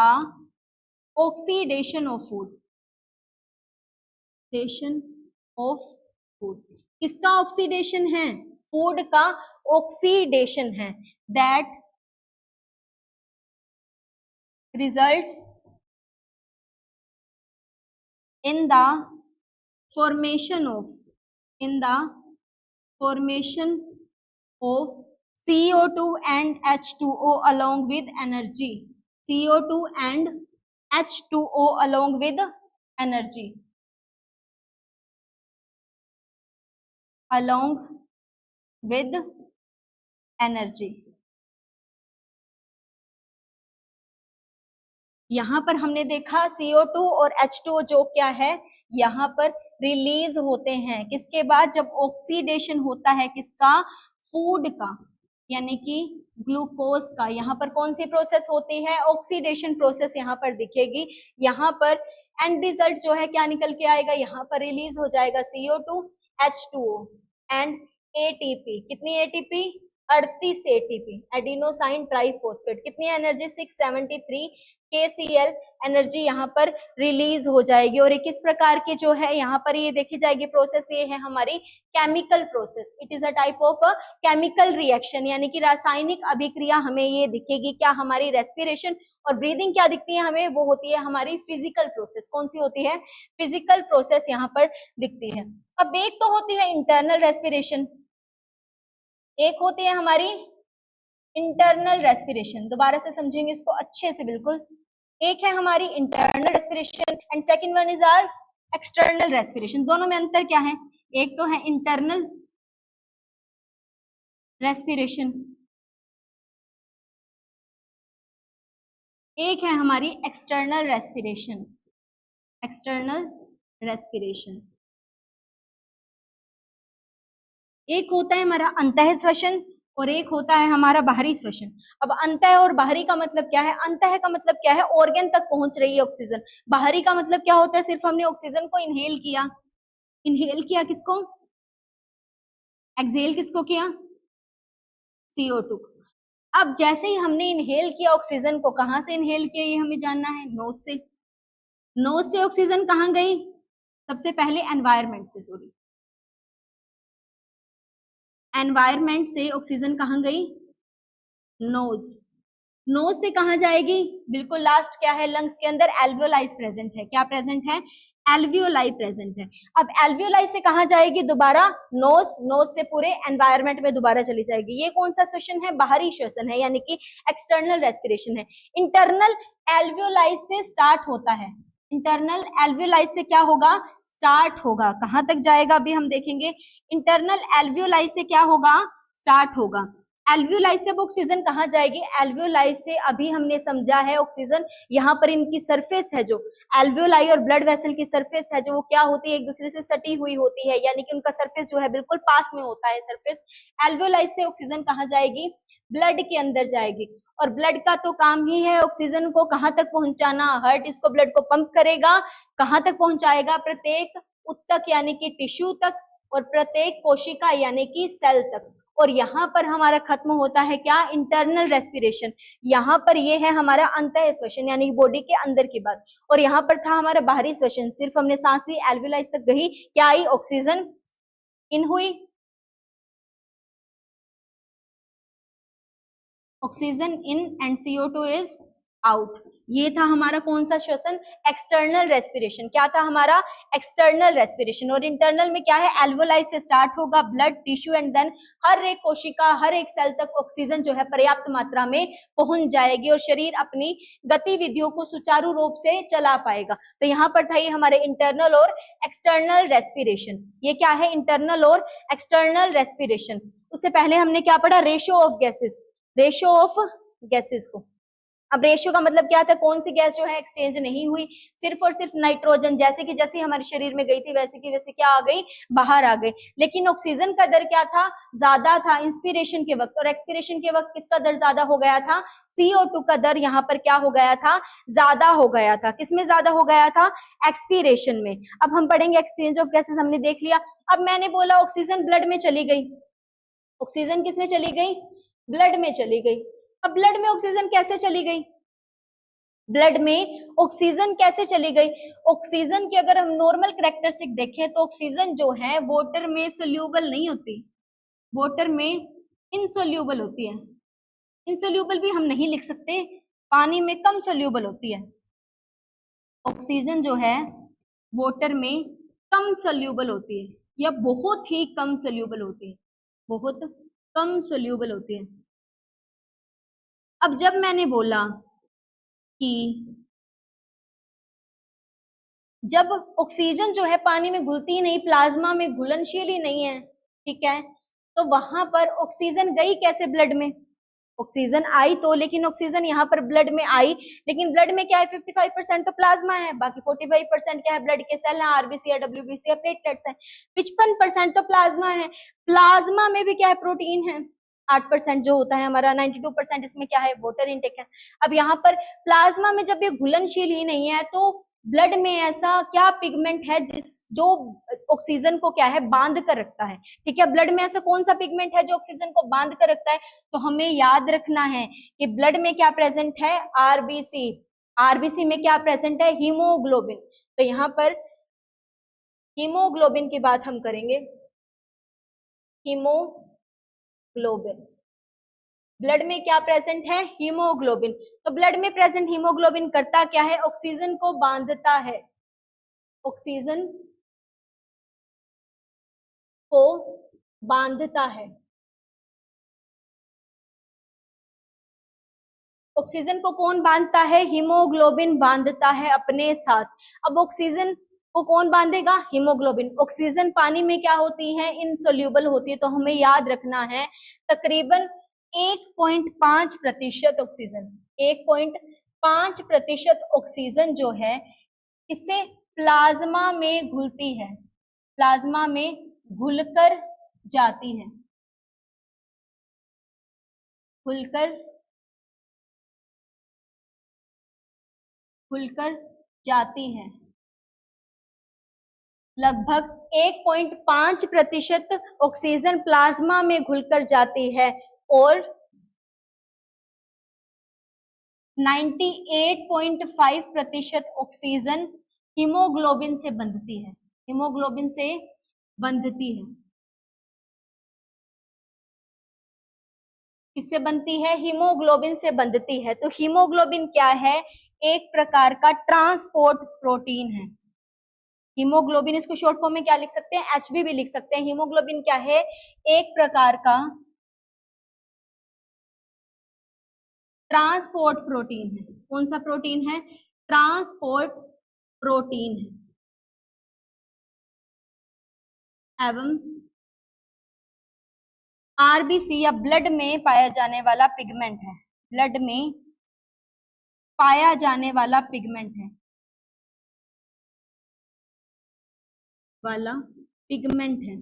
oxidation of food, of food, किसका ऑक्सीडेशन है, फूड का ऑक्सीडेशन है, that results in the formation of CO2 and H2O along with energy, CO2 and H2O along with energy, along with energy। यहाँ पर हमने देखा CO2 और H2O जो क्या है, यहाँ पर रिलीज होते हैं, किसके बाद, जब ऑक्सीडेशन होता है, किसका, फूड का, यानी कि ग्लूकोज का। यहाँ पर कौन सी प्रोसेस होती है, ऑक्सीडेशन प्रोसेस यहाँ पर दिखेगी। यहाँ पर एंड रिजल्ट जो है क्या निकल के आएगा, यहाँ पर रिलीज हो जाएगा CO2 H2O एंड ATP, कितनी ATP, 38 ATP, एडिनोसाइन ट्राइफॉस्फेट, कितनी एनर्जी, 673 KCl एनर्जी यहाँ पर रिलीज हो जाएगी। और एक इस प्रकार की जो है यहाँ पर ये देखी जाएगी प्रोसेस, ये है हमारी chemical process, it is a type of chemical reaction, यानी कि रासायनिक अभिक्रिया हमें ये दिखेगी। क्या, हमारी रेस्पिरेशन और ब्रीदिंग क्या दिखती है हमें, वो होती है हमारी फिजिकल प्रोसेस। कौन सी होती है, फिजिकल प्रोसेस यहाँ पर दिखती है। अब एक तो होती है इंटरनल रेस्पिरेशन, एक होती है हमारी इंटरनल रेस्पिरेशन। दोबारा से समझेंगे इसको अच्छे से बिल्कुल। एक है हमारी internal respiration and second one is our external respiration. दोनों में अंतर क्या है, एक तो है इंटरनल रेस्पिरेशन, एक है हमारी एक्सटर्नल रेस्पिरेशन, एक्सटर्नल रेस्पिरेशन। एक होता है हमारा अंतः श्वसन और एक होता है हमारा बाहरी श्वसन। अब अंतः और बाहरी का मतलब क्या है, अंतः का मतलब क्या है, ऑर्गन तक पहुंच रही है ऑक्सीजन। बाहरी का मतलब क्या होता है, सिर्फ हमने ऑक्सीजन को इनहेल किया, इनहेल किया किसको, एक्सहेल किसको किया, CO2। अब जैसे ही हमने इनहेल किया ऑक्सीजन को, कहां से इनहेल किया ये हमें जानना है, नोज से। नोज से ऑक्सीजन कहां गई, सबसे पहले एनवायरमेंट से, सॉरी, एनवायरमेंट से ऑक्सीजन कहां गई, नोज। नोज से कहां जाएगी, बिल्कुल लास्ट क्या है, लंग्स के अंदर एल्वियोलाइज प्रेजेंट है। क्या प्रेजेंट है, एल्वियोलाई प्रेजेंट है। अब एल्वियोलाई से कहां जाएगी, दोबारा नोज, नोज से पूरे एनवायरमेंट में दोबारा चली जाएगी। ये कौन सा श्वसन है, बाहरी श्वसन है, यानी कि एक्सटर्नल रेस्पिरेशन है। इंटरनल एल्वियोलाई से स्टार्ट होता है, इंटरनल एल्वियोलाई से क्या होगा, स्टार्ट होगा, कहां तक जाएगा अभी हम देखेंगे। इंटरनल एल्वियोलाई से क्या होगा, स्टार्ट होगा। एल्वियोलाई से अब ऑक्सीजन कहां जाएगी, एल्वियोलाई से अभी हमने समझा है ऑक्सीजन यहाँ पर इनकी सरफेस है, जो एल्वियोलाई और ब्लड वेसल की सरफेस है, जो वो क्या होती है, एक दूसरे से सटी हुई होती है, यानी कि उनका सरफेस जो है बिल्कुल पास में होता है सरफेस। एल्वियोलाई से ऑक्सीजन कहां जाएगी, ब्लड के अंदर जाएगी। और ब्लड का तो काम ही है ऑक्सीजन को कहां तक पहुंचाना, हार्ट इसको ब्लड को पंप करेगा, कहां तक पहुंचाएगा, प्रत्येक उत्तक यानी कि टिश्यू तक, और प्रत्येक कोशिका यानी कि सेल तक। और यहाँ पर हमारा खत्म होता है क्या, इंटरनल रेस्पिरेशन। यहाँ पर ये है हमारा अंतः श्वसन यानी बॉडी के अंदर की बात, और यहाँ पर था हमारा बाहरी श्वसन, सिर्फ हमने सांस ली, एल्वियोलाइज तक गई, क्या आई, ऑक्सीजन इन हुई, oxygen in and CO2 is out. ये था हमारा कौन सा श्वसन, एक्सटर्नल रेस्पिरेशन। क्या था हमारा, एक्सटर्नल रेस्पिरेशन। और इंटरनल में क्या है, एल्वोलाई से स्टार्ट होगा, ब्लड टिश्यू एंड देन हर एक कोशिका हर एक सेल तक ऑक्सीजन जो है पर्याप्त मात्रा में पहुंच जाएगी और शरीर अपनी गतिविधियों को सुचारू रूप से चला पाएगा। तो यहाँ पर था ये हमारे इंटरनल और एक्सटर्नल रेस्पिरेशन। ये क्या है, इंटरनल और एक्सटर्नल रेस्पिरेशन। उससे पहले हमने क्या पढ़ा, ratio of gases, ratio of gases को। अब रेशियो का मतलब क्या था, कौन सी गैस जो है एक्सचेंज नहीं हुई, सिर्फ और सिर्फ नाइट्रोजन, जैसे कि जैसे हमारे शरीर में गई थी वैसे की वैसे क्या आ गई, बाहर आ गई। लेकिन ऑक्सीजन का दर क्या था, ज्यादा था इंस्पिरेशन के वक्त, और एक्सपिरेशन के वक्त किसका दर ज्यादा हो गया था, CO2 का दर यहाँ पर क्या हो गया था, ज्यादा हो गया था। किसमें ज्यादा हो गया था, एक्सपीरेशन में। अब हम पढ़ेंगे एक्सचेंज ऑफ गैसेस, हमने देख लिया। अब मैंने बोला ऑक्सीजन ब्लड में चली गई, ऑक्सीजन किसमें चली गई, ब्लड में चली गई। अब ब्लड में ऑक्सीजन कैसे चली गई, ब्लड में ऑक्सीजन कैसे चली गई, ऑक्सीजन की अगर हम नॉर्मल कैरेक्टरिस्टिक देखें तो ऑक्सीजन जो है वाटर में सोल्यूबल नहीं होती, वाटर में इनसोल्यूबल होती है। इनसोल्यूबल भी हम नहीं लिख सकते, पानी में कम सोल्यूबल होती है। ऑक्सीजन जो है वाटर में कम सोल्यूबल होती है या बहुत ही कम सोल्यूबल होती है, बहुत कम सोल्यूबल होती है। अब जब मैंने बोला कि जब ऑक्सीजन जो है पानी में घुलती ही नहीं, प्लाज्मा में घुलनशील ही नहीं है, ठीक है, तो वहां पर ऑक्सीजन गई कैसे ब्लड में, ऑक्सीजन आई तो, लेकिन ऑक्सीजन यहाँ पर ब्लड में आई, लेकिन ब्लड में क्या है, 55% तो प्लाज्मा है, बाकी 45% क्या है, ब्लड के सेल है, RBC है, WBC है, प्लेटलेट्स है, 55% तो प्लाज्मा है। प्लाज्मा में भी क्या है, प्रोटीन है, 8% जो होता है हमारा, 92% इसमें क्या है, वाटर इनटेक है। अब यहाँ पर प्लाज्मा में जब ये घुलनशील ही नहीं है तो ब्लड में ऐसा क्या पिगमेंट है जो ऑक्सीजन को क्या है, बांध कर रखता है, ठीक है। ब्लड में ऐसा कौन सा पिगमेंट है जो ऑक्सीजन को बांध कर रखता है, तो हमें याद रखना है कि ब्लड में क्या प्रेजेंट है, RBC, RBC में क्या प्रेजेंट है, हीमोग्लोबिन। तो यहाँ पर हीमोग्लोबिन की बात हम करेंगे, हीमोग्लोबिन, ब्लड में क्या प्रेजेंट है, हीमोग्लोबिन। तो ब्लड में प्रेजेंट हीमोग्लोबिन करता क्या है, ऑक्सीजन को बांधता है, ऑक्सीजन को बांधता है, ऑक्सीजन को कौन बांधता है, हीमोग्लोबिन बांधता है अपने साथ। अब ऑक्सीजन को कौन बांधेगा, हीमोग्लोबिन। ऑक्सीजन पानी में क्या होती है, इनसोल्यूबल होती है, तो हमें याद रखना है तकरीबन 1.5% ऑक्सीजन, 1.5% ऑक्सीजन जो है इससे प्लाज्मा में घुलती है, प्लाज्मा में घुलकर जाती है, घुलकर जाती है। लगभग 1.5% ऑक्सीजन प्लाज्मा में घुलकर जाती है और 98.5% ऑक्सीजन हीमोग्लोबिन से बंधती है, हीमोग्लोबिन से बंधती है। किससे बनती है, हीमोग्लोबिन से बंधती है। तो हीमोग्लोबिन क्या है, एक प्रकार का ट्रांसपोर्ट प्रोटीन है। हीमोग्लोबिन, इसको शॉर्ट फॉर्म में क्या लिख सकते हैं, HB भी लिख सकते हैं। हीमोग्लोबिन क्या है, एक प्रकार का ट्रांसपोर्ट प्रोटीन है। कौन सा प्रोटीन है, ट्रांसपोर्ट प्रोटीन है एवं RBC या ब्लड में पाया जाने वाला पिगमेंट है, ब्लड में पाया जाने वाला पिगमेंट है, वाला पिगमेंट है।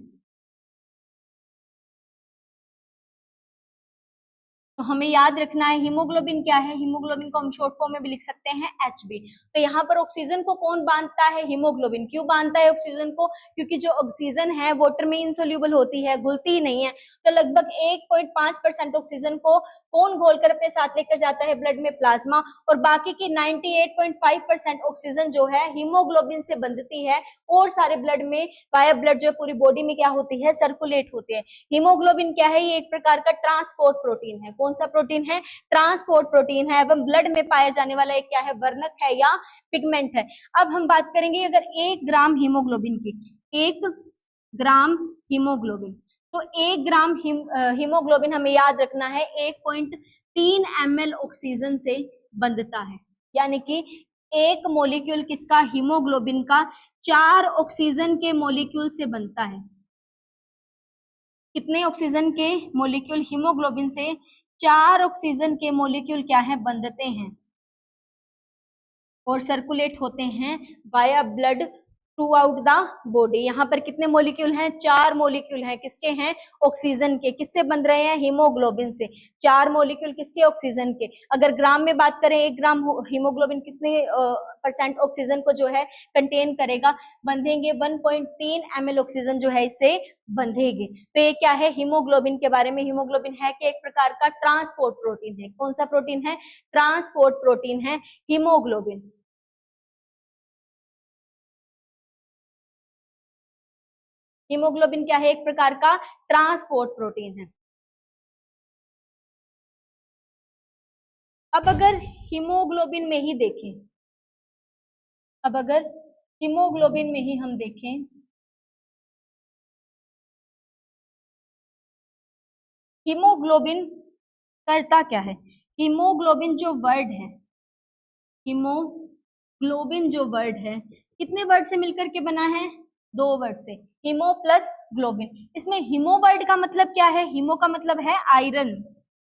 तो हमें याद रखना है हीमोग्लोबिन क्या है, हीमोग्लोबिन को हम शॉर्ट फॉर्म में भी लिख सकते हैं Hb। तो यहाँ पर ऑक्सीजन को कौन बांधता है, हीमोग्लोबिन। क्यों बांधता है ऑक्सीजन को, क्योंकि जो ऑक्सीजन है वाटर में इनसोल्यूबल होती है, घुलती ही नहीं है। तो लगभग 1.5% ऑक्सीजन को कौन घोलकर अपने साथ लेकर जाता है, ब्लड में प्लाज्मा, और बाकी की 98.5% ऑक्सीजन जो है हीमोग्लोबिन से बंधती है और सारे ब्लड में वाया ब्लड जो पूरी बॉडी में क्या होती है, सर्कुलेट होती है। हीमोग्लोबिन क्या है, ये एक प्रकार का ट्रांसपोर्ट प्रोटीन है। कौन सा प्रोटीन है, ट्रांसपोर्ट प्रोटीन है, एवं ब्लड में पाया जाने वाला एक क्या है, वर्णक है या पिगमेंट है। अब हम बात करेंगे अगर 1 ग्राम हीमोग्लोबिन की, 1 ग्राम हीमोग्लोबिन, तो 1 ग्राम हीमोग्लोबिन हमें याद रखना है 1.3 ml ऑक्सीजन से बंधता है। यानी कि एक मॉलिक्यूल किसका, हीमोग्लोबिन का 4 ऑक्सीजन के मॉलिक्यूल से बनता है। कितने ऑक्सीजन के मॉलिक्यूल, हीमोग्लोबिन से 4 ऑक्सीजन के मॉलिक्यूल क्या है, बंधते हैं और सर्कुलेट होते हैं via blood through out the body. यहाँ पर कितने मॉलिक्यूल हैं, 4 मॉलिक्यूल हैं। किसके हैं, ऑक्सीजन के। किससे बंध रहे हैं, हीमोग्लोबिन से। 4 मॉलिक्यूल किसके, ऑक्सीजन के। अगर ग्राम में बात करें, 1 ग्राम हीमोग्लोबिन कितने % ऑक्सीजन को जो है कंटेन करेगा, बंधेंगे 1.3 ml ऑक्सीजन जो है इससे बंधेगी। तो ये क्या है, हीमोग्लोबिन के बारे में। हीमोग्लोबिन है कि एक प्रकार का ट्रांसपोर्ट प्रोटीन है। कौन सा प्रोटीन है, ट्रांसपोर्ट प्रोटीन है हीमोग्लोबिन। हीमोग्लोबिन क्या है, एक प्रकार का ट्रांसपोर्ट प्रोटीन है। अब अगर हीमोग्लोबिन में ही देखें, अब अगर हीमोग्लोबिन में ही हम देखें, हीमोग्लोबिन करता क्या है। हीमोग्लोबिन जो वर्ड है, हीमोग्लोबिन जो वर्ड है, कितने वर्ड से मिलकर के बना है, 2 वर्ड से, हीमो प्लस ग्लोबिन। इसमें हीमो वर्ड का मतलब क्या है, हीमो का मतलब है आयरन,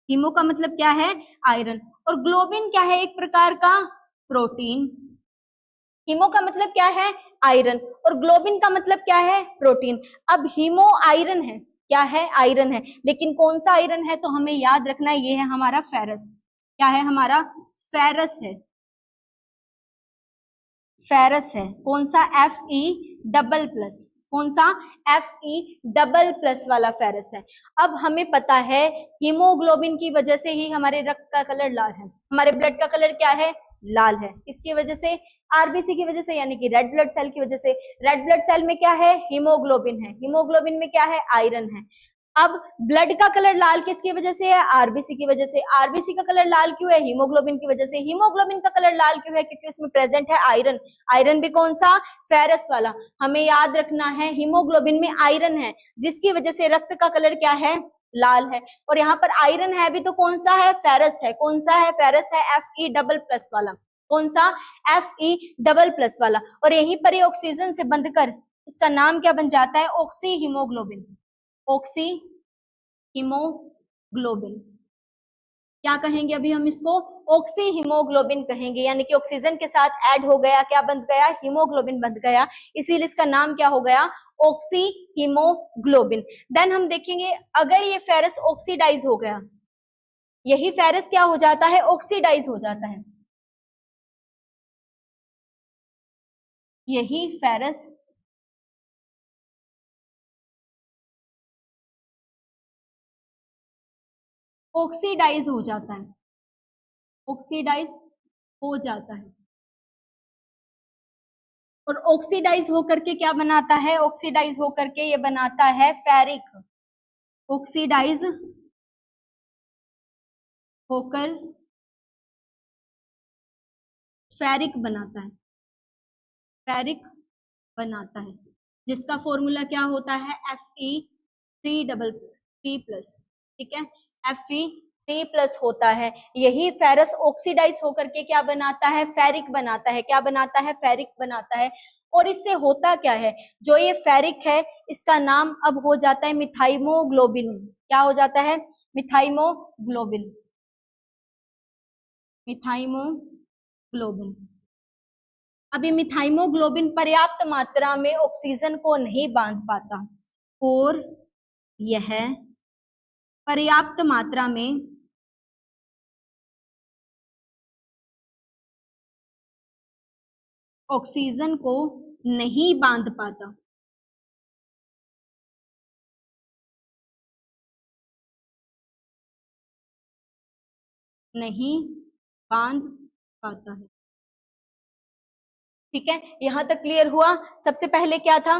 हीमो का मतलब क्या है, आयरन, और ग्लोबिन क्या है, एक प्रकार का प्रोटीन। हीमो का मतलब क्या है, आयरन, और ग्लोबिन का मतलब क्या है, प्रोटीन। अब हीमो आयरन है, क्या है, आयरन है, लेकिन कौन सा आयरन है, तो हमें याद रखना है ये है हमारा फेरस। क्या है, हमारा फेरस है, फेरस है। कौन सा, Fe++, कौन सा, Fe++ वाला फेरस है। अब हमें पता है हीमोग्लोबिन की वजह से ही हमारे रक्त का कलर लाल है, हमारे ब्लड का कलर क्या है, लाल है। किसकी वजह से, आरबीसी की वजह से, यानी कि रेड ब्लड सेल की वजह से। रेड ब्लड सेल में क्या है, हीमोग्लोबिन है, हीमोग्लोबिन में क्या है, आयरन है। अब ब्लड का कलर लाल किसकी वजह से है, आरबीसी की वजह से। आरबीसी का कलर लाल क्यों है, हीमोग्लोबिन की वजह से। हीमोग्लोबिन का कलर लाल क्यों है, क्योंकि उसमें प्रेजेंट है आयरन। आयरन भी कौन सा, फेरस वाला। हमें याद रखना है हीमोग्लोबिन में आयरन है, जिसकी वजह से रक्त का कलर क्या है, लाल है। और यहाँ पर आयरन है भी तो कौन सा है, फेरस है। कौन सा है, फेरस है, Fe++ वाला। कौन सा, Fe++ वाला। और यहीं पर ये ऑक्सीजन से बंधकर इसका नाम क्या बन जाता है, ऑक्सी हीमोग्लोबिन। ऑक्सी हीमोग्लोबिन क्या कहेंगे, अभी हम इसको ऑक्सी हीमोग्लोबिन कहेंगे। यानी कि ऑक्सीजन के साथ ऐड हो गया, क्या बन गया, हीमोग्लोबिन बन गया, इसीलिए इसका नाम क्या हो गया, ऑक्सी हीमोग्लोबिन। देन हम देखेंगे अगर ये फेरस ऑक्सीडाइज हो गया, यही फेरस क्या हो जाता है, ऑक्सीडाइज हो जाता है, यही फेरस ऑक्सीडाइज हो जाता है, ऑक्सीडाइज हो जाता है। और ऑक्सीडाइज होकर के क्या बनाता है, ऑक्सीडाइज होकर के ये बनाता है फेरिक। ऑक्सीडाइज होकर फेरिक बनाता है, फेरिक बनाता है, जिसका फॉर्मूला क्या होता है, Fe3++, ठीक है, Fe3+ होता है। यही फेरस ऑक्सीडाइज होकर के क्या बनाता है, फेरिक बनाता है। क्या बनाता है, फेरिक बनाता है। और इससे होता क्या है, जो ये फेरिक है इसका नाम अब हो जाता है मिथाइमोग्लोबिन। क्या हो जाता है, मिथाइमोग्लोबिन, मिथाइमोग्लोबिन। अभी मिथाइमोग्लोबिन पर्याप्त मात्रा में ऑक्सीजन को नहीं बांध पाता, और यह पर्याप्त मात्रा में ऑक्सीजन को नहीं बांध पाता, नहीं बांध पाता है। ठीक है, यहां तक क्लियर हुआ। सबसे पहले क्या था,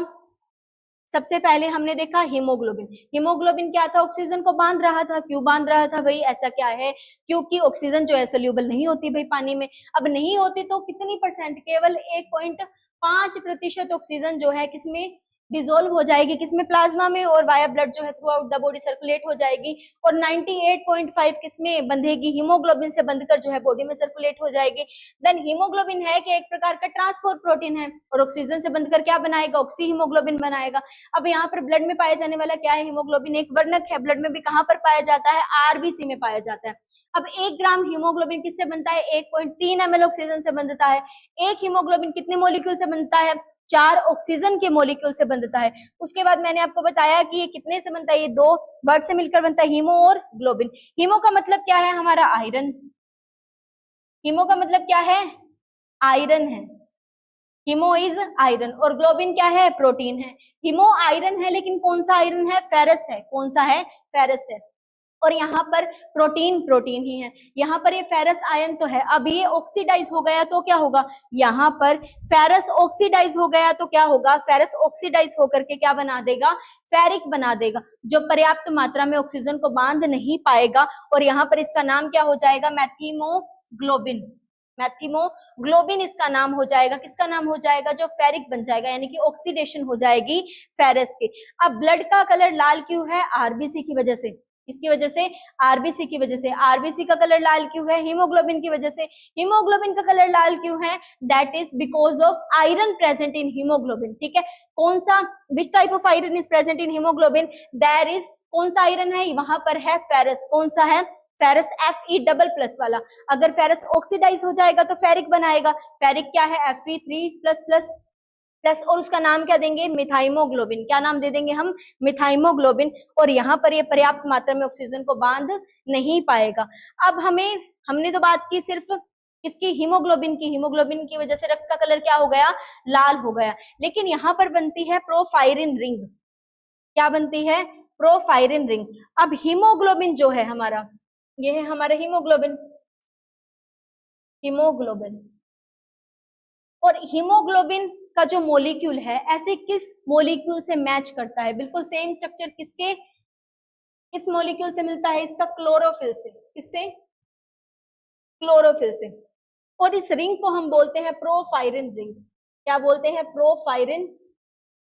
सबसे पहले हमने देखा हीमोग्लोबिन। हीमोग्लोबिन क्या था, ऑक्सीजन को बांध रहा था। क्यों बांध रहा था भाई, ऐसा क्या है, क्योंकि ऑक्सीजन जो है सोल्यूबल नहीं होती भाई पानी में। अब नहीं होती तो कितनी परसेंट, केवल 1.5% ऑक्सीजन जो है किसमें डिजोल्व हो जाएगी, किसमें, प्लाज्मा में, और वाया ब्लड जो है through out the body circulate हो जाएगी। और 98.5 किसमें बंधेगी, हीमोग्लोबिन से बंधकर जो है बॉडी में सर्कुलेट हो जाएगी। देन हीमोग्लोबिन है कि एक प्रकार का ट्रांसपोर्ट प्रोटीन है, और ऑक्सीजन से बंधकर क्या बनाएगा, ऑक्सी हीमोग्लोबिन बनाएगा। अब यहाँ पर ब्लड में पाया जाने वाला क्या है, हीमोग्लोबिन एक वर्णक है। ब्लड में भी कहाँ पर पाया जाता है, आरबीसी में पाया जाता है। अब 1 ग्राम हीमोग्लोबिन किससे बनता है, 1.3 ml ऑक्सीजन से बनता है। एक हीमोग्लोबिन कितने मॉलिक्यूल से बनता है, 4 ऑक्सीजन के मॉलिक्यूल से बनता है। उसके बाद मैंने आपको बताया कि ये कितने से बनता है, ये 2 वर्ड से मिलकर बनता है, हीमो और ग्लोबिन। हीमो का मतलब क्या है, हमारा आयरन। हीमो का मतलब क्या है, आयरन है। Haemo is iron. और ग्लोबिन क्या है, प्रोटीन है। हीमो आयरन है, लेकिन कौन सा आयरन है, फेरस है। कौन सा है, फेरस है। और यहाँ पर प्रोटीन प्रोटीन ही है। यहाँ पर ये फेरस आयन तो है, अब ये ऑक्सीडाइज हो गया तो क्या होगा, यहाँ पर फेरस ऑक्सीडाइज हो गया तो क्या होगा, फेरस ऑक्सीडाइज होकर के क्या बना देगा, फेरिक बना देगा, जो पर्याप्त मात्रा में ऑक्सीजन को बांध नहीं पाएगा। और यहाँ पर इसका नाम क्या हो जाएगा, मैथिमोग्लोबिन। मैथिमोग्लोबिन इसका नाम हो जाएगा। किसका नाम हो जाएगा, जो फेरिक बन जाएगा, यानी कि ऑक्सीडेशन हो जाएगी फेरस की। अब ब्लड का कलर लाल क्यों है, आरबीसी की वजह से। किसकी वजह से, आरबीसी की वजह से। आरबीसी का कलर लाल क्यों है, हीमोग्लोबिन की वजह से। हीमोग्लोबिन का कलर लाल क्यों है, that is because of iron present in haemoglobin. ठीक है, कौन सा, which type of iron is present in haemoglobin, there is, कौन सा आयरन है, वहां पर है फेरस। कौन सा है, फेरस, Fe++ वाला। अगर फेरस ऑक्सीडाइज हो जाएगा तो फेरिक बनाएगा। फेरिक क्या है, Fe3++ प्लस, और उसका नाम क्या देंगे, मिथाइमोग्लोबिन। क्या नाम दे देंगे हम, मिथाइमोग्लोबिन। और यहाँ पर ये पर्याप्त मात्रा में ऑक्सीजन को बांध नहीं पाएगा। अब हमने तो बात की सिर्फ इसकी, हीमोग्लोबिन की। हीमोग्लोबिन की वजह से रक्त का कलर क्या हो गया, लाल हो गया। लेकिन यहाँ पर बनती है प्रोफायरिन रिंग। क्या बनती है, प्रोफायरिन रिंग। अब हीमोग्लोबिन जो है हमारा, ये है हमारा हीमोग्लोबिन। हीमोग्लोबिन और हीमोग्लोबिन का जो मॉलिक्यूल है, ऐसे किस मॉलिक्यूल से मैच करता है, बिल्कुल सेम स्ट्रक्चर किसके, किस मॉलिक्यूल से मिलता है, इसका क्लोरोफिल से। किससे, क्लोरोफिल से। और इस रिंग को हम बोलते हैं प्रोफायरिन रिंग। क्या बोलते हैं, प्रोफायरिन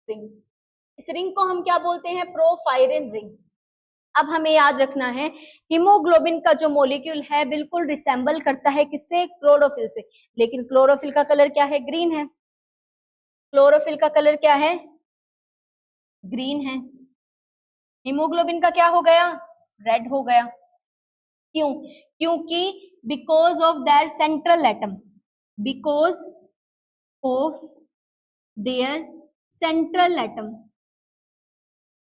रिंग। इस रिंग को हम क्या बोलते हैं, प्रोफायरिन रिंग। अब हमें याद रखना है, हीमोग्लोबिन का जो मॉलिक्यूल है बिल्कुल रिसेंबल करता है किससे, क्लोरोफिल से। लेकिन क्लोरोफिल का कलर क्या है, ग्रीन है। क्लोरोफिल का कलर क्या है, ग्रीन है। हीमोग्लोबिन का क्या हो गया, रेड हो गया। क्यों, क्योंकि because of their central atom, because of their central atom.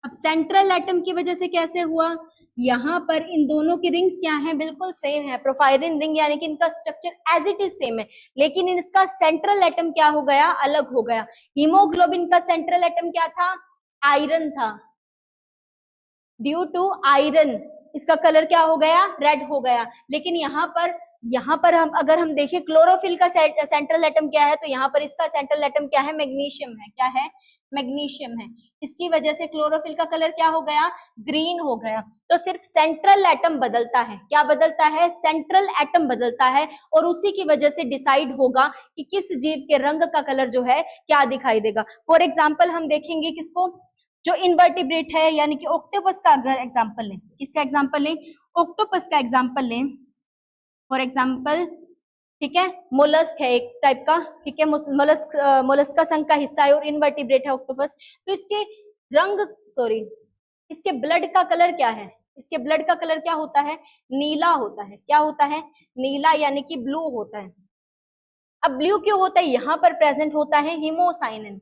अब सेंट्रल एटम की वजह से कैसे हुआ, यहाँ पर इन दोनों की रिंग्स क्या है, बिल्कुल सेम है, प्रोफायरिन रिंग, यानी कि इनका structure as it is same है, लेकिन इसका सेंट्रल एटम क्या हो गया, अलग हो गया। हीमोग्लोबिन का सेंट्रल एटम क्या था, आयरन था। ड्यू टू आयरन इसका कलर क्या हो गया, रेड हो गया। लेकिन यहाँ पर अगर हम देखें क्लोरोफिल का सेंट्रल एटम क्या है, तो यहाँ पर इसका सेंट्रल एटम क्या है, मैग्नीशियम है। क्या है, मैग्नीशियम है। इसकी वजह से क्लोरोफिल का कलर क्या हो गया, ग्रीन हो गया। तो सिर्फ सेंट्रल एटम बदलता है। क्या बदलता है, सेंट्रल एटम बदलता है, और उसी की वजह से डिसाइड होगा कि किस जीव के रंग का कलर जो है क्या दिखाई देगा। फॉर एग्जाम्पल हम देखेंगे किसको, जो इनवर्टिब्रेट है, यानी कि ऑक्टोपस का अगर एग्जाम्पल लें, किसका एग्जाम्पल लें, ऑक्टोपस का एग्जाम्पल लें फॉर एग्जाम्पल। ठीक है, मोलस्क है एक टाइप का। ठीक है, मोलस्का संघ का हिस्सा है और इनवर्टिब्रेट है ऑक्टोपस। तो इसके ब्लड का कलर क्या है, इसके ब्लड का कलर क्या होता है, नीला होता है। क्या होता है, नीला, यानी कि ब्लू होता है। अब ब्लू क्यों होता है, यहाँ पर प्रेजेंट होता है हीमोसाइनिन।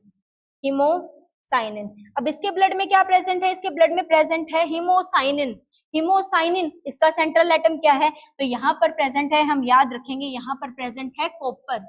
हीमोसाइनिन। अब इसके ब्लड में क्या प्रेजेंट है, इसके ब्लड में प्रेजेंट है हीमोसाइनिन। हीमोसाइनिन इसका सेंट्रल एटम क्या है, तो यहाँ पर प्रेजेंट है, हम याद रखेंगे, यहाँ पर प्रेजेंट है कॉपर।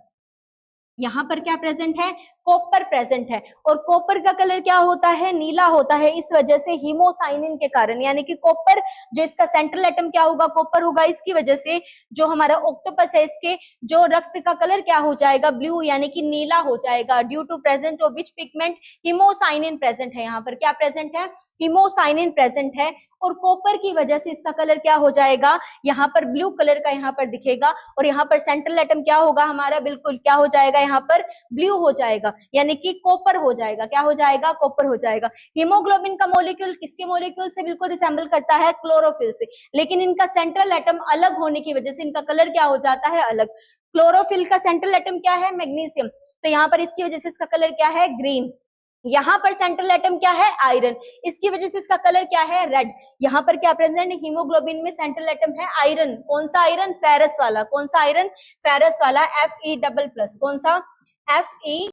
यहाँ पर क्या प्रेजेंट है, कॉपर प्रेजेंट है, और कॉपर का कलर क्या होता है, नीला होता है, इस वजह से हीमोसाइनिन के कारण, यानी कि कॉपर जो इसका सेंट्रल एटम क्या होगा, कॉपर होगा, इसकी वजह से जो हमारा ऑक्टोपस है इसके जो रक्त का कलर क्या हो जाएगा, ब्लू यानी कि नीला हो जाएगा, due to present of which pigment, haemocyanin present है, यहाँ पर क्या प्रेजेंट है, हीमोसाइनिन प्रेजेंट है, और कॉपर की वजह से इसका कलर क्या हो जाएगा, यहाँ पर ब्लू कलर का यहाँ पर दिखेगा, और यहाँ पर सेंट्रल एटम क्या होगा हमारा, बिल्कुल क्या हो जाएगा, यहाँ पर ब्लू हो जाएगा, यानी कि कॉपर हो जाएगा, क्या हो जाएगा, कॉपर हो जाएगा। हीमोग्लोबिन का मॉलिक्यूल किसके मॉलिक्यूल से बिल्कुल रिसेंबल करता है, क्लोरोफिल से, लेकिन इनका सेंट्रल एटम अलग होने की वजह से इनका कलर क्या हो जाता है, अलग। क्लोरोफिल का सेंट्रल एटम क्या है, मैग्नीशियम, तो यहाँ पर इसकी वजह से इसका कलर क्या है, ग्रीन। यहाँ पर सेंट्रल एटम क्या है, आयरन, इसकी वजह से इसका कलर क्या है, रेड। यहाँ पर क्या प्रेजेंट है, हीमोग्लोबिन में सेंट्रल एटम है आयरन, कौन सा आयरन, फेरस वाला, कौन सा आयरन, फेरस वाला, Fe++, कौन सा, Fe++,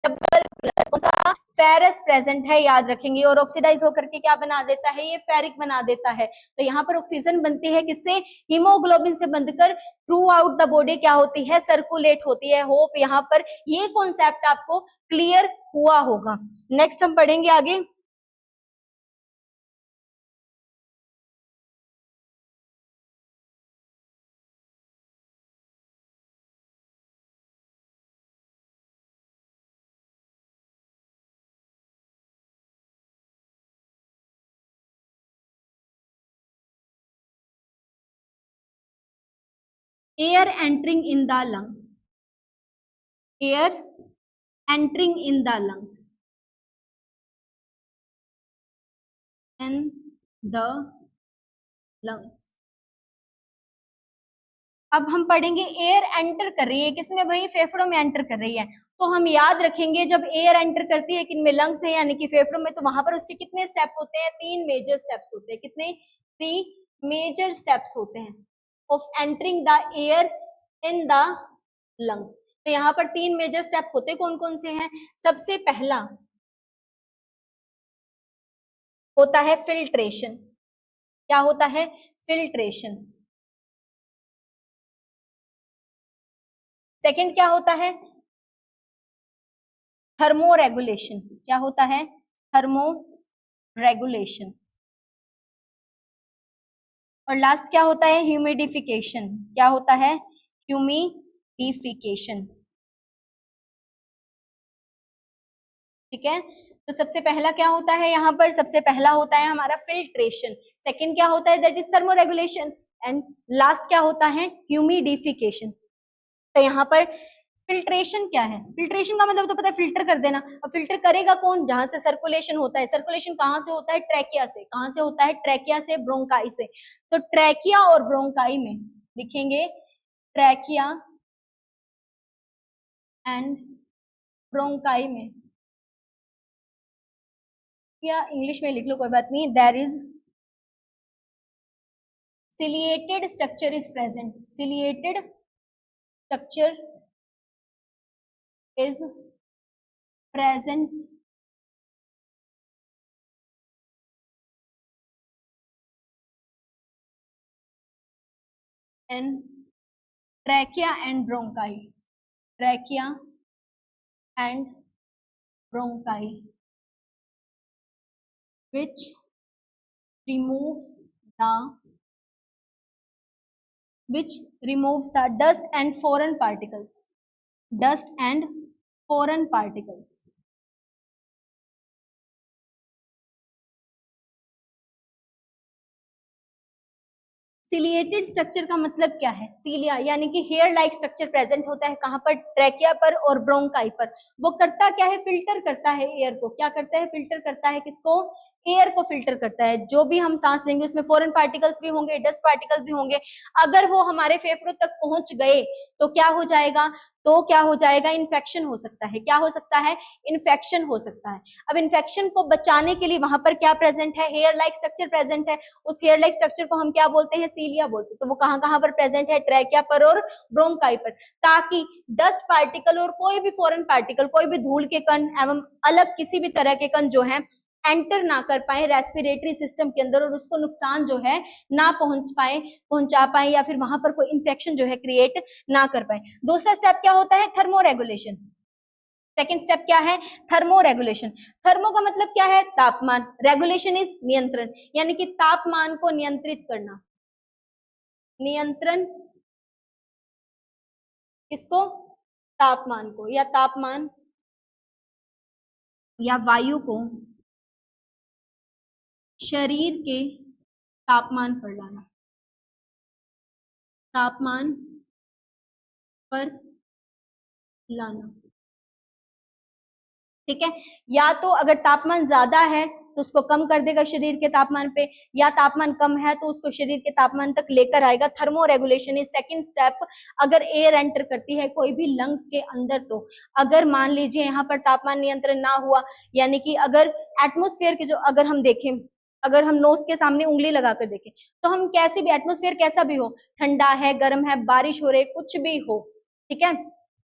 कौन सा, फेरस प्रेजेंट है, याद रखेंगे, और ऑक्सीडाइज होकर के क्या बना देता है, ये फेरिक बना देता है, तो यहाँ पर ऑक्सीजन बनती है किससे, हीमोग्लोबिन से बंधकर थ्रू आउट द बॉडी क्या होती है, सर्कुलेट होती है। होप यहाँ पर ये कॉन्सेप्ट आपको क्लियर हुआ होगा। नेक्स्ट हम पढ़ेंगे आगे, air entering in the lungs, air entering in the lungs, in the lungs. अब हम पढ़ेंगे एयर एंटर कर रही है किसमें भाई, फेफड़ों में एंटर कर रही है, तो हम याद रखेंगे जब एयर एंटर करती है किनमें, लंग्स में यानी कि फेफड़ों में, तो वहां पर उसके कितने स्टेप होते हैं, 3 मेजर स्टेप्स होते हैं, कितने, 3 मेजर स्टेप्स होते हैं of entering the air in the lungs. तो यहाँ पर 3 मेजर स्टेप होते कौन कौन से हैं, सबसे पहला होता है फिल्ट्रेशन, क्या होता है, फिल्ट्रेशन। सेकंड क्या होता है, थर्मो रेगुलेशन, क्या होता है, थर्मो रेगुलेशन। और लास्ट क्या होता है, ह्यूमिडिफिकेशन, क्या होता है, ह्यूमिडिफिकेशन। ठीक है, तो सबसे पहला क्या होता है, यहाँ पर सबसे पहला होता है हमारा फिल्ट्रेशन, सेकंड क्या होता है, that is thermo regulation, and last क्या होता है, ह्यूमिडिफिकेशन। तो यहाँ पर फिल्ट्रेशन क्या है, फिल्ट्रेशन का मतलब तो पता है, फिल्टर कर देना। अब फिल्टर करेगा कौन, जहां से सर्कुलेशन होता है, सर्कुलेशन कहाँ से होता है, ट्रैकिया से, कहां से होता है, ट्रैकिया से, ब्रोंकाई से। तो ट्रैकिया और ब्रोंकाई में लिखेंगे, ट्रैकिया एंड ब्रोंकाई में, या इंग्लिश में लिख लो कोई बात नहीं, there is ciliated structure is present, ciliated structure is present in trachea and bronchi, trachea and bronchi, which removes the dust and foreign particles, dust and foreign particles। Ciliated structure का मतलब क्या है, सीलिया यानी कि हेयर लाइक स्ट्रक्चर प्रेजेंट होता है कहां पर, ट्रैकिया पर और ब्रोंकाई पर। वो करता क्या है, फिल्टर करता है एयर को, क्या करता है, फिल्टर करता है किसको, एयर को फिल्टर करता है। जो भी हम सांस लेंगे उसमें फॉरेन पार्टिकल्स भी होंगे, डस्ट पार्टिकल्स भी होंगे, अगर वो हमारे फेफड़ों तक पहुंच गए तो क्या हो जाएगा, तो क्या हो जाएगा, इन्फेक्शन हो सकता है, क्या हो सकता है, इन्फेक्शन हो सकता है। अब इन्फेक्शन को बचाने के लिए वहां पर क्या प्रेजेंट है, हेयर लाइक स्ट्रक्चर प्रेजेंट है, उस हेयर लाइक स्ट्रक्चर को हम क्या बोलते हैं, सीलिया बोलते हैं। तो वो कहां कहां पर प्रेजेंट है, ट्रैकिया पर और ब्रोंकाई पर, ताकि डस्ट पार्टिकल और कोई भी फॉरेन पार्टिकल, कोई भी धूल के कण एवं अलग किसी भी तरह के कण जो है एंटर ना कर पाए रेस्पिरेटरी सिस्टम के अंदर और उसको नुकसान जो है ना पहुंचा पाए या फिर वहां पर कोई इंफेक्शन जो है क्रिएट ना कर पाए। दूसरा स्टेप क्या होता है? Thermo regulation. सेकेंड स्टेप क्या है? Thermo regulation. थर्मो का मतलब क्या है? तापमान। रेगुलेशन इज नियंत्रण, यानी कि तापमान को नियंत्रित करना। नियंत्रण किसको? तापमान को, या तापमान या वायु को शरीर के तापमान पर लाना। तापमान पर लाना, ठीक है। या तो अगर तापमान ज्यादा है तो उसको कम कर देगा शरीर के तापमान पे, या तापमान कम है तो उसको शरीर के तापमान तक लेकर आएगा। Thermo regulation is second step. अगर एयर एंटर करती है कोई भी लंग्स के अंदर, तो अगर मान लीजिए यहाँ पर तापमान नियंत्रण ना हुआ, यानी कि अगर एटमोस्फेयर के जो, अगर हम देखें, अगर हम नोज के सामने उंगली लगाकर देखें तो हम कैसे भी, एटमोस्फेयर कैसा भी हो, ठंडा है, गर्म है, बारिश हो रही है, कुछ भी हो, ठीक है,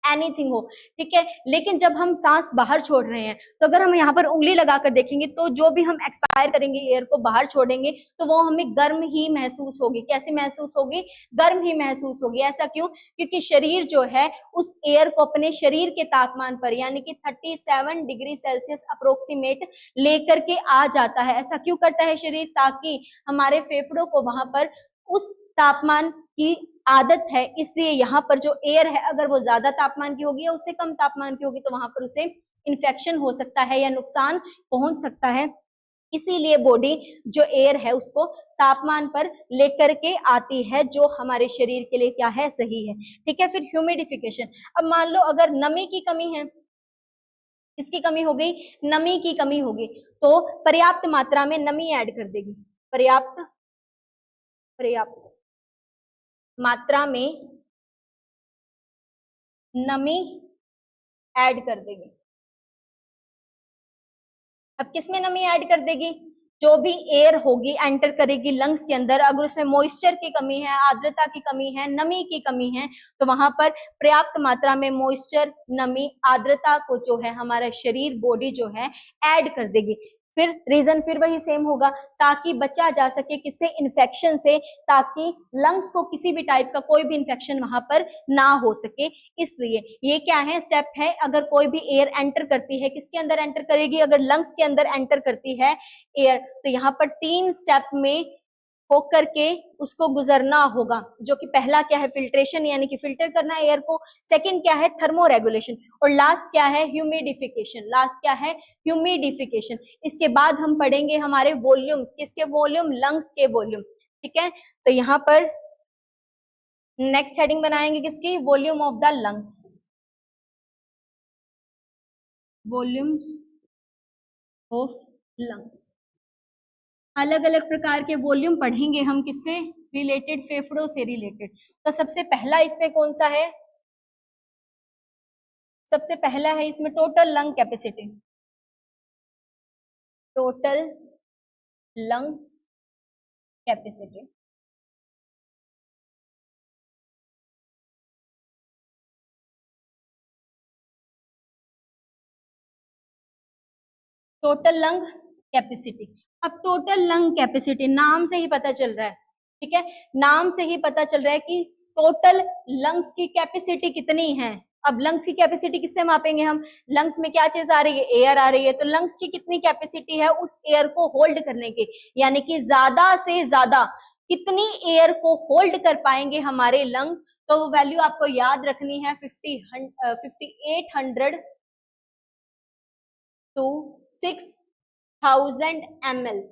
एनीथिंग हो, ठीक है, लेकिन जब हम सांस बाहर छोड़ रहे हैं तो अगर हम यहाँ पर उंगली लगाकर देखेंगे तो जो भी हम एक्सपायर करेंगे, एयर को बाहर छोड़ेंगे, तो वो हमें गर्म ही महसूस होगी। कैसी महसूस होगी? गर्म ही महसूस होगी। ऐसा क्यों? क्योंकि शरीर जो है उस एयर को अपने शरीर के तापमान पर, यानी कि 37 डिग्री सेल्सियस अप्रोक्सीमेट लेकर के आ जाता है। ऐसा क्यों करता है शरीर? ताकि हमारे फेफड़ों को वहां पर उस तापमान की आदत है, इसलिए यहाँ पर जो एयर है अगर वो ज्यादा तापमान की होगी या उससे कम तापमान की होगी तो वहां पर उसे इन्फेक्शन हो सकता है या नुकसान पहुंच सकता है। इसीलिए बॉडी जो एयर है उसको तापमान पर लेकर के आती है, जो हमारे शरीर के लिए क्या है? सही है, ठीक है। फिर ह्यूमिडिफिकेशन। अब मान लो अगर नमी की कमी है, किसकी कमी हो गई? नमी की कमी होगी, तो पर्याप्त मात्रा में नमी ऐड कर देगी। पर्याप्त मात्रा में नमी ऐड कर देगी। अब किसमें नमी ऐड कर देगी? जो भी एयर होगी एंटर करेगी लंग्स के अंदर, अगर उसमें मॉइस्चर की कमी है, आर्द्रता की कमी है, नमी की कमी है, तो वहां पर पर्याप्त मात्रा में मॉइस्चर, नमी, आर्द्रता को जो है हमारा शरीर, बॉडी जो है ऐड कर देगी। फिर रीजन फिर वही सेम होगा, ताकि बचा जा सके किससे? इन्फेक्शन से, ताकि लंग्स को किसी भी टाइप का कोई भी इन्फेक्शन वहां पर ना हो सके। इसलिए ये क्या है? स्टेप है। अगर कोई भी एयर एंटर करती है, किसके अंदर एंटर करेगी? अगर लंग्स के अंदर एंटर करती है एयर, तो यहाँ पर 3 स्टेप में होकर के उसको गुजरना होगा, जो कि पहला क्या है? फिल्ट्रेशन, यानी कि फिल्टर करना एयर को। सेकंड क्या है? Thermo regulation. और लास्ट क्या है? ह्यूमिडिफिकेशन। लास्ट क्या है? ह्यूमिडिफिकेशन। इसके बाद हम पढ़ेंगे हमारे वॉल्यूम्स। किसके वॉल्यूम? लंग्स के वॉल्यूम, ठीक है। तो यहाँ पर नेक्स्ट हेडिंग बनाएंगे किसकी? Volume of the lungs. Volumes of lungs. अलग अलग प्रकार के वॉल्यूम पढ़ेंगे हम, किससे रिलेटेड? फेफड़ों से रिलेटेड। तो सबसे पहला इसमें कौन सा है? सबसे पहला है इसमें total lung capacity. Total lung capacity. Total lung capacity. अब टोटल लंग कैपेसिटी नाम से ही पता चल रहा है, ठीक है, नाम से ही पता चल रहा है कि टोटल लंग्स की कैपेसिटी कितनी है। अब लंग्स की कैपेसिटी किससे मापेंगे हम? लंग्स में क्या चीज आ रही है? एयर आ रही है, तो लंग्स की कितनी कैपेसिटी है उस एयर को होल्ड करने की, यानी कि ज्यादा से ज्यादा कितनी एयर को होल्ड कर पाएंगे हमारे लंग, तो वो वैल्यू आपको याद रखनी है 5800 टू 6000 ml।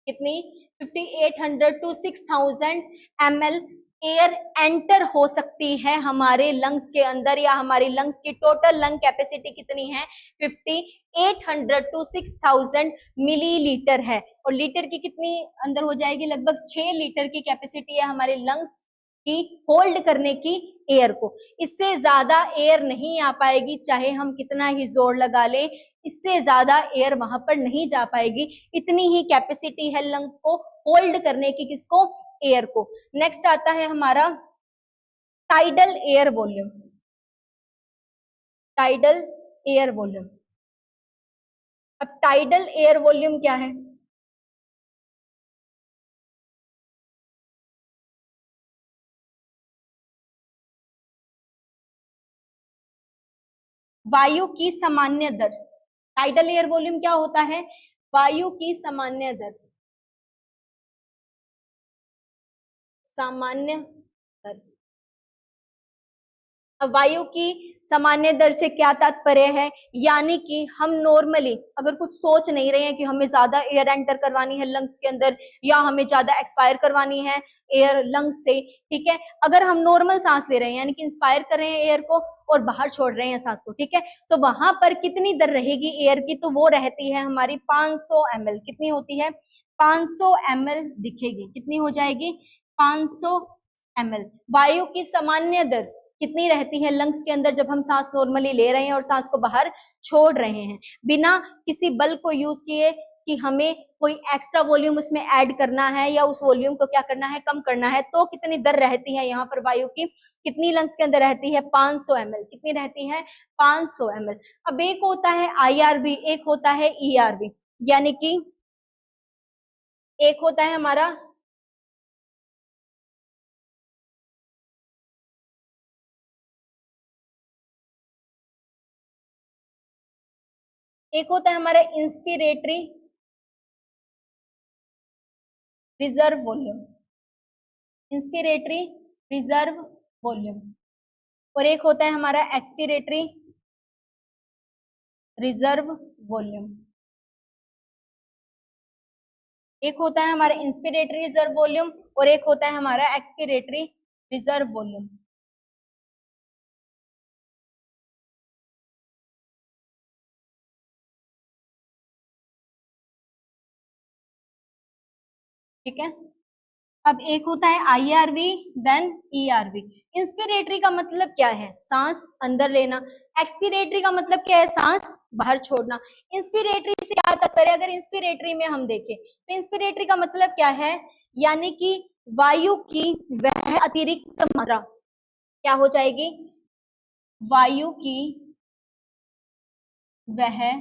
कितनी? 5800 टू 6000 ml एयर एंटर हो सकती है हमारे लंग्स के अंदर, या हमारी लंग्स की टोटल लंग कैपेसिटी कितनी है? 5800 टू 6000 मिलीलीटर है। और लीटर की कितनी अंदर हो जाएगी? लगभग 6 लीटर की कैपेसिटी है हमारे लंग्स की होल्ड करने की एयर को। इससे ज्यादा एयर नहीं आ पाएगी, चाहे हम कितना ही जोर लगा लें, इससे ज्यादा एयर वहां पर नहीं जा पाएगी। इतनी ही कैपेसिटी है लंग को होल्ड करने की, किसको? एयर को। नेक्स्ट आता है हमारा tidal air volume. Tidal air volume. अब टाइडल एयर वॉल्यूम क्या है? वायु की सामान्य दर। टाइडल एयर वॉल्यूम क्या होता है? वायु की सामान्य दर। सामान्य दर। अब वायु की सामान्य दर से क्या तात्पर्य है? यानी कि हम नॉर्मली अगर कुछ सोच नहीं रहे हैं कि हमें ज्यादा एयर एंटर करवानी है लंग्स के अंदर या हमें ज्यादा एक्सपायर करवानी है एयर लंग्स से, ठीक है, अगर हम नॉर्मल सांस ले रहे हैं यानी कि इंस्पायर कर रहे हैं एयर को और बाहर छोड़ रहे हैं सांस को, ठीक है, तो वहां पर कितनी दर रहेगी एयर की? तो वो रहती है हमारी 500 ml। कितनी होती है? 500 ml दिखेगी। कितनी हो जाएगी? 500 ml। वायु की सामान्य दर कितनी रहती है लंग्स के अंदर जब हम सांस नॉर्मली ले रहे हैं और सांस को बाहर छोड़ रहे हैं बिना किसी बल को यूज किए कि हमें कोई एक्स्ट्रा वॉल्यूम उसमें ऐड करना है या उस वॉल्यूम को क्या करना है? कम करना है। तो कितनी दर रहती है यहाँ पर वायु की? कितनी लंग्स के अंदर रहती है? 500 ml। कितनी रहती है? 500 ml। अब एक होता है IRV, एक होता है ERV, यानी कि एक होता है हमारा हमारा inspiratory reserve volume. Inspiratory reserve volume. और एक होता है हमारा एक्सपिरेटरी रिजर्व वॉल्यूम। एक होता है हमारा इंस्पिरेटरी रिजर्व वॉल्यूम और एक होता है हमारा एक्सपिरेटरी रिजर्व वॉल्यूम। ठीक है। अब एक होता है IRV, देन ERV। इंस्पिरेटरी का मतलब क्या है? सांस अंदर लेना। एक्सपिरेटरी का मतलब क्या है? सांस बाहर छोड़ना। इंस्पिरेटरी से क्या तात्पर्य? अगर इंस्पिरेटरी में हम देखें तो इंस्पिरेटरी का मतलब क्या है? यानी कि वायु की वह अतिरिक्त मात्रा क्या हो जाएगी? वायु की वह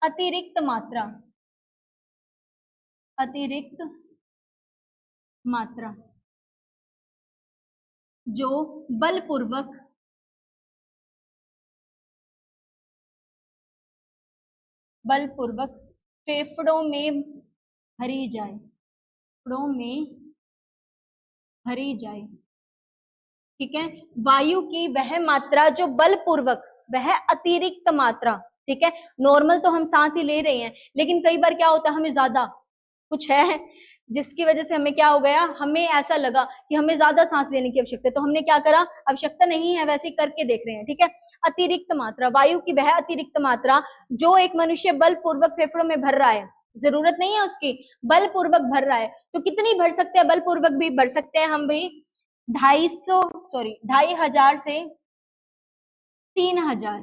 अतिरिक्त मात्रा, अतिरिक्त मात्रा जो बलपूर्वक फेफड़ों में भरी जाए, फेफड़ों में भरी जाए। ठीक है। वायु की वह मात्रा जो बलपूर्वक, वह अतिरिक्त मात्रा, ठीक है। नॉर्मल तो हम सांस ही ले रहे हैं लेकिन कई बार क्या होता है हमें ज्यादा कुछ है जिसकी वजह से हमें क्या हो गया, हमें ऐसा लगा कि हमें ज्यादा सांस लेने की आवश्यकता है, तो हमने क्या करा? आवश्यकता नहीं है वैसे ही करके देख रहे हैं, ठीक है। अतिरिक्त मात्रा, वायु की वह अतिरिक्त मात्रा जो एक मनुष्य बलपूर्वक फेफड़ों में भर रहा है, जरूरत नहीं है उसकी, बलपूर्वक भर रहा है, तो कितनी भर सकते हैं? बलपूर्वक भी भर सकते हैं हम भी 2,500 से 3,000,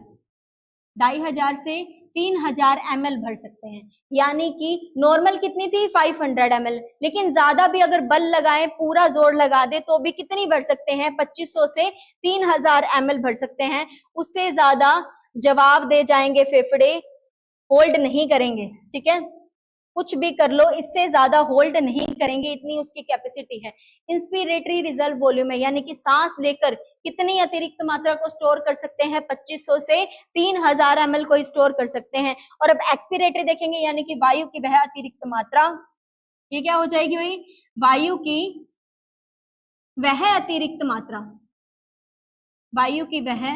2,500 से 3,000 ml भर सकते हैं। यानी कि नॉर्मल कितनी थी? 500 ml, लेकिन ज्यादा भी अगर बल लगाएं, पूरा जोर लगा दे तो भी कितनी भर सकते हैं? 2,500 से 3,000 ml भर सकते हैं। उससे ज्यादा जवाब दे जाएंगे फेफड़े, होल्ड नहीं करेंगे, ठीक है। कुछ भी कर लो, इससे ज्यादा होल्ड नहीं करेंगे, इतनी उसकी कैपेसिटी है। इंस्पिरेटरी रिजर्व वॉल्यूम है, यानी कि सांस लेकर कितनी अतिरिक्त मात्रा को स्टोर कर सकते हैं? 2,500 से 3,000 ml को स्टोर कर सकते हैं। और अब एक्सपिरेटरी देखेंगे, यानी कि वायु की वह अतिरिक्त मात्रा, ये क्या हो जाएगी भाई? वायु की वह अतिरिक्त मात्रा, वायु की वह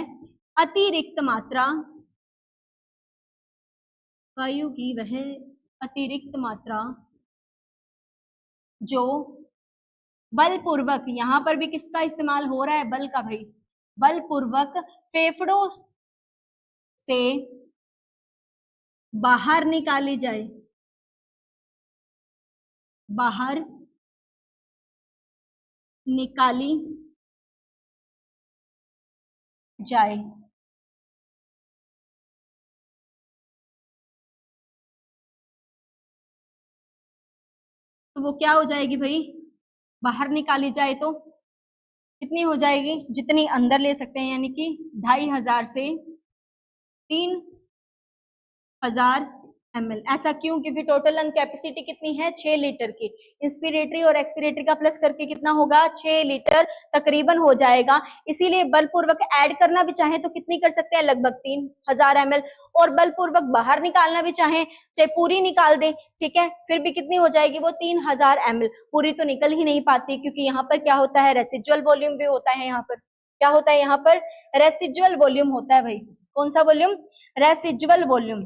अतिरिक्त मात्रा, वायु की वह अतिरिक्त मात्रा जो बलपूर्वक, यहां पर भी किसका इस्तेमाल हो रहा है? बल का भाई। बलपूर्वक फेफड़ों से बाहर निकाली जाए, बाहर निकाली जाए। तो वो क्या हो जाएगी भाई? बाहर निकाली जाए तो कितनी हो जाएगी? जितनी अंदर ले सकते हैं, यानी कि 2,500 से 3,000 ml। ऐसा क्यों? क्योंकि टोटल लंग कैपेसिटी कितनी है? 6 लीटर की। इंस्पिरेटरी और एक्सपिरेटरी का प्लस करके कितना होगा? 6 लीटर तकरीबन हो जाएगा। इसीलिए बलपूर्वक ऐड करना भी चाहे तो कितनी कर सकते हैं? लगभग 3000 ml। और बलपूर्वक बाहर निकालना भी चाहे, चाहे पूरी निकाल दे, ठीक है, फिर भी कितनी हो जाएगी वो? 3000 ml। पूरी तो निकल ही नहीं पाती, क्योंकि यहाँ पर क्या होता है? रेसिजुअल वॉल्यूम भी होता है। यहाँ पर क्या होता है? यहाँ पर रेसिजुअल वॉल्यूम होता है भाई। कौन सा वॉल्यूम? रेसिजुअल वॉल्यूम।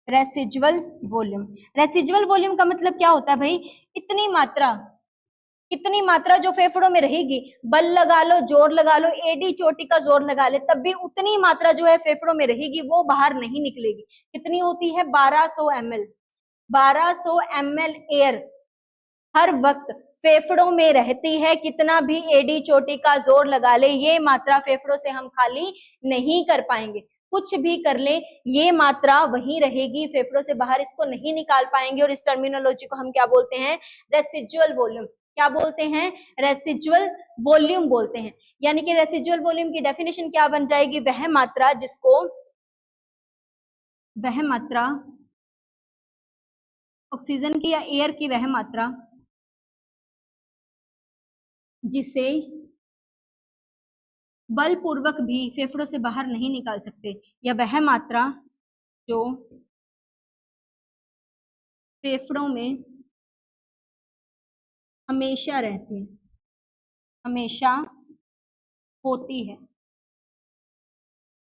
रेसिजुअल वॉल्यूम। रेसिजुअल वॉल्यूम का मतलब क्या होता है भाई? इतनी मात्रा, कितनी मात्रा जो फेफड़ों में रहेगी, बल लगा लो, जोर लगा लो, एडी चोटी का जोर लगा ले, तब भी उतनी मात्रा जो है फेफड़ों में रहेगी, वो बाहर नहीं निकलेगी। कितनी होती है? 1200 ml। 1200 ml एयर हर वक्त फेफड़ों में रहती है। कितना भी एडी चोटी का जोर लगा ले, ये मात्रा फेफड़ों से हम खाली नहीं कर पाएंगे। कुछ भी कर ले, ये मात्रा वहीं रहेगी, फेफड़ों से बाहर इसको नहीं निकाल पाएंगे। और इस टर्मिनोलॉजी को हम क्या बोलते हैं? रेसिजुअल वॉल्यूम। क्या बोलते हैं? रेसिजुअल वॉल्यूम बोलते हैं। यानी कि रेसिजुअल वॉल्यूम की डेफिनेशन क्या बन जाएगी? वह मात्रा जिसको, वह मात्रा ऑक्सीजन की या एयर की वह मात्रा जिसे बलपूर्वक भी फेफड़ों से बाहर नहीं निकाल सकते, या वह मात्रा जो फेफड़ों में हमेशा रहती है, हमेशा होती है,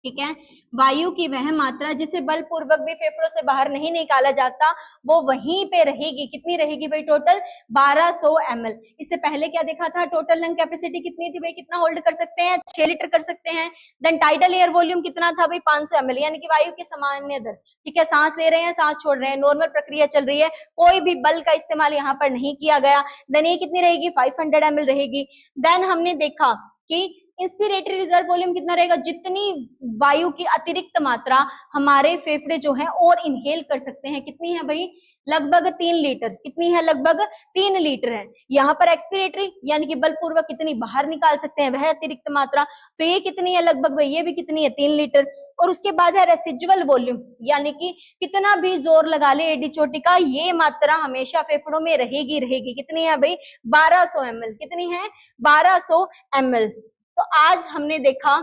ठीक है। वायु की वह मात्रा जिसे बलपूर्वक भी फेफड़ों से बाहर नहीं निकाला जाता, वो वहीं पे रहेगी। कितनी रहेगी भाई? Total 1200 ml। इससे पहले क्या देखा था? टोटल लंग कैपेसिटी कितनी थी भाई? कितना होल्ड कर सकते हैं? 6 लीटर कर सकते हैं। देन टाइडल एयर वॉल्यूम कितना था भाई? 500 ml, यानी कि वायु की सामान्य दर, ठीक है। सांस ले रहे हैं, सांस छोड़ रहे हैं, नॉर्मल प्रक्रिया चल रही है, कोई भी बल का इस्तेमाल यहाँ पर नहीं किया गया। देन ये कितनी रहेगी? 500 ml रहेगी। देन हमने देखा कि इंस्पिरेटरी रिजर्व वॉल्यूम कितना रहेगा? जितनी वायु की अतिरिक्त मात्रा हमारे फेफड़े जो है और इनहेल कर सकते हैं, कितनी है भाई? लगभग 3 लीटर। कितनी है? लगभग 3 लीटर है। यहाँ पर एक्सपिरेटरी यानी कि बलपूर्वक कितनी बाहर निकाल सकते हैं, वह अतिरिक्त मात्रा, तो ये कितनी है? लगभग भाई ये भी कितनी है? 3 लीटर। और उसके बाद है रेसिजुअल वॉल्यूम, यानी कि कितना भी जोर लगा ले एडी चोटी का, ये मात्रा हमेशा फेफड़ों में रहेगी रहेगी। कितनी है भाई? 1200 ml। कितनी है? 1200 ml। तो आज हमने देखा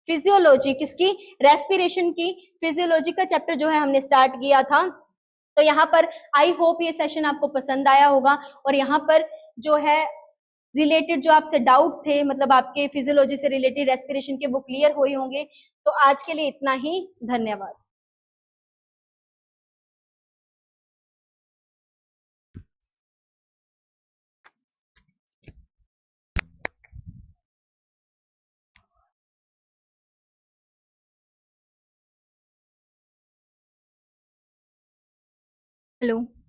फिजियोलॉजी किसकी? रेस्पिरेशन की। फिजियोलॉजी का चैप्टर जो है हमने स्टार्ट किया था। तो यहाँ पर आई होप ये सेशन आपको पसंद आया होगा, और यहाँ पर जो है रिलेटेड जो आपसे डाउट थे, मतलब आपके फिजियोलॉजी से रिलेटेड रेस्पिरेशन के, वो क्लियर हुए होंगे। तो आज के लिए इतना ही। धन्यवाद। हेलो।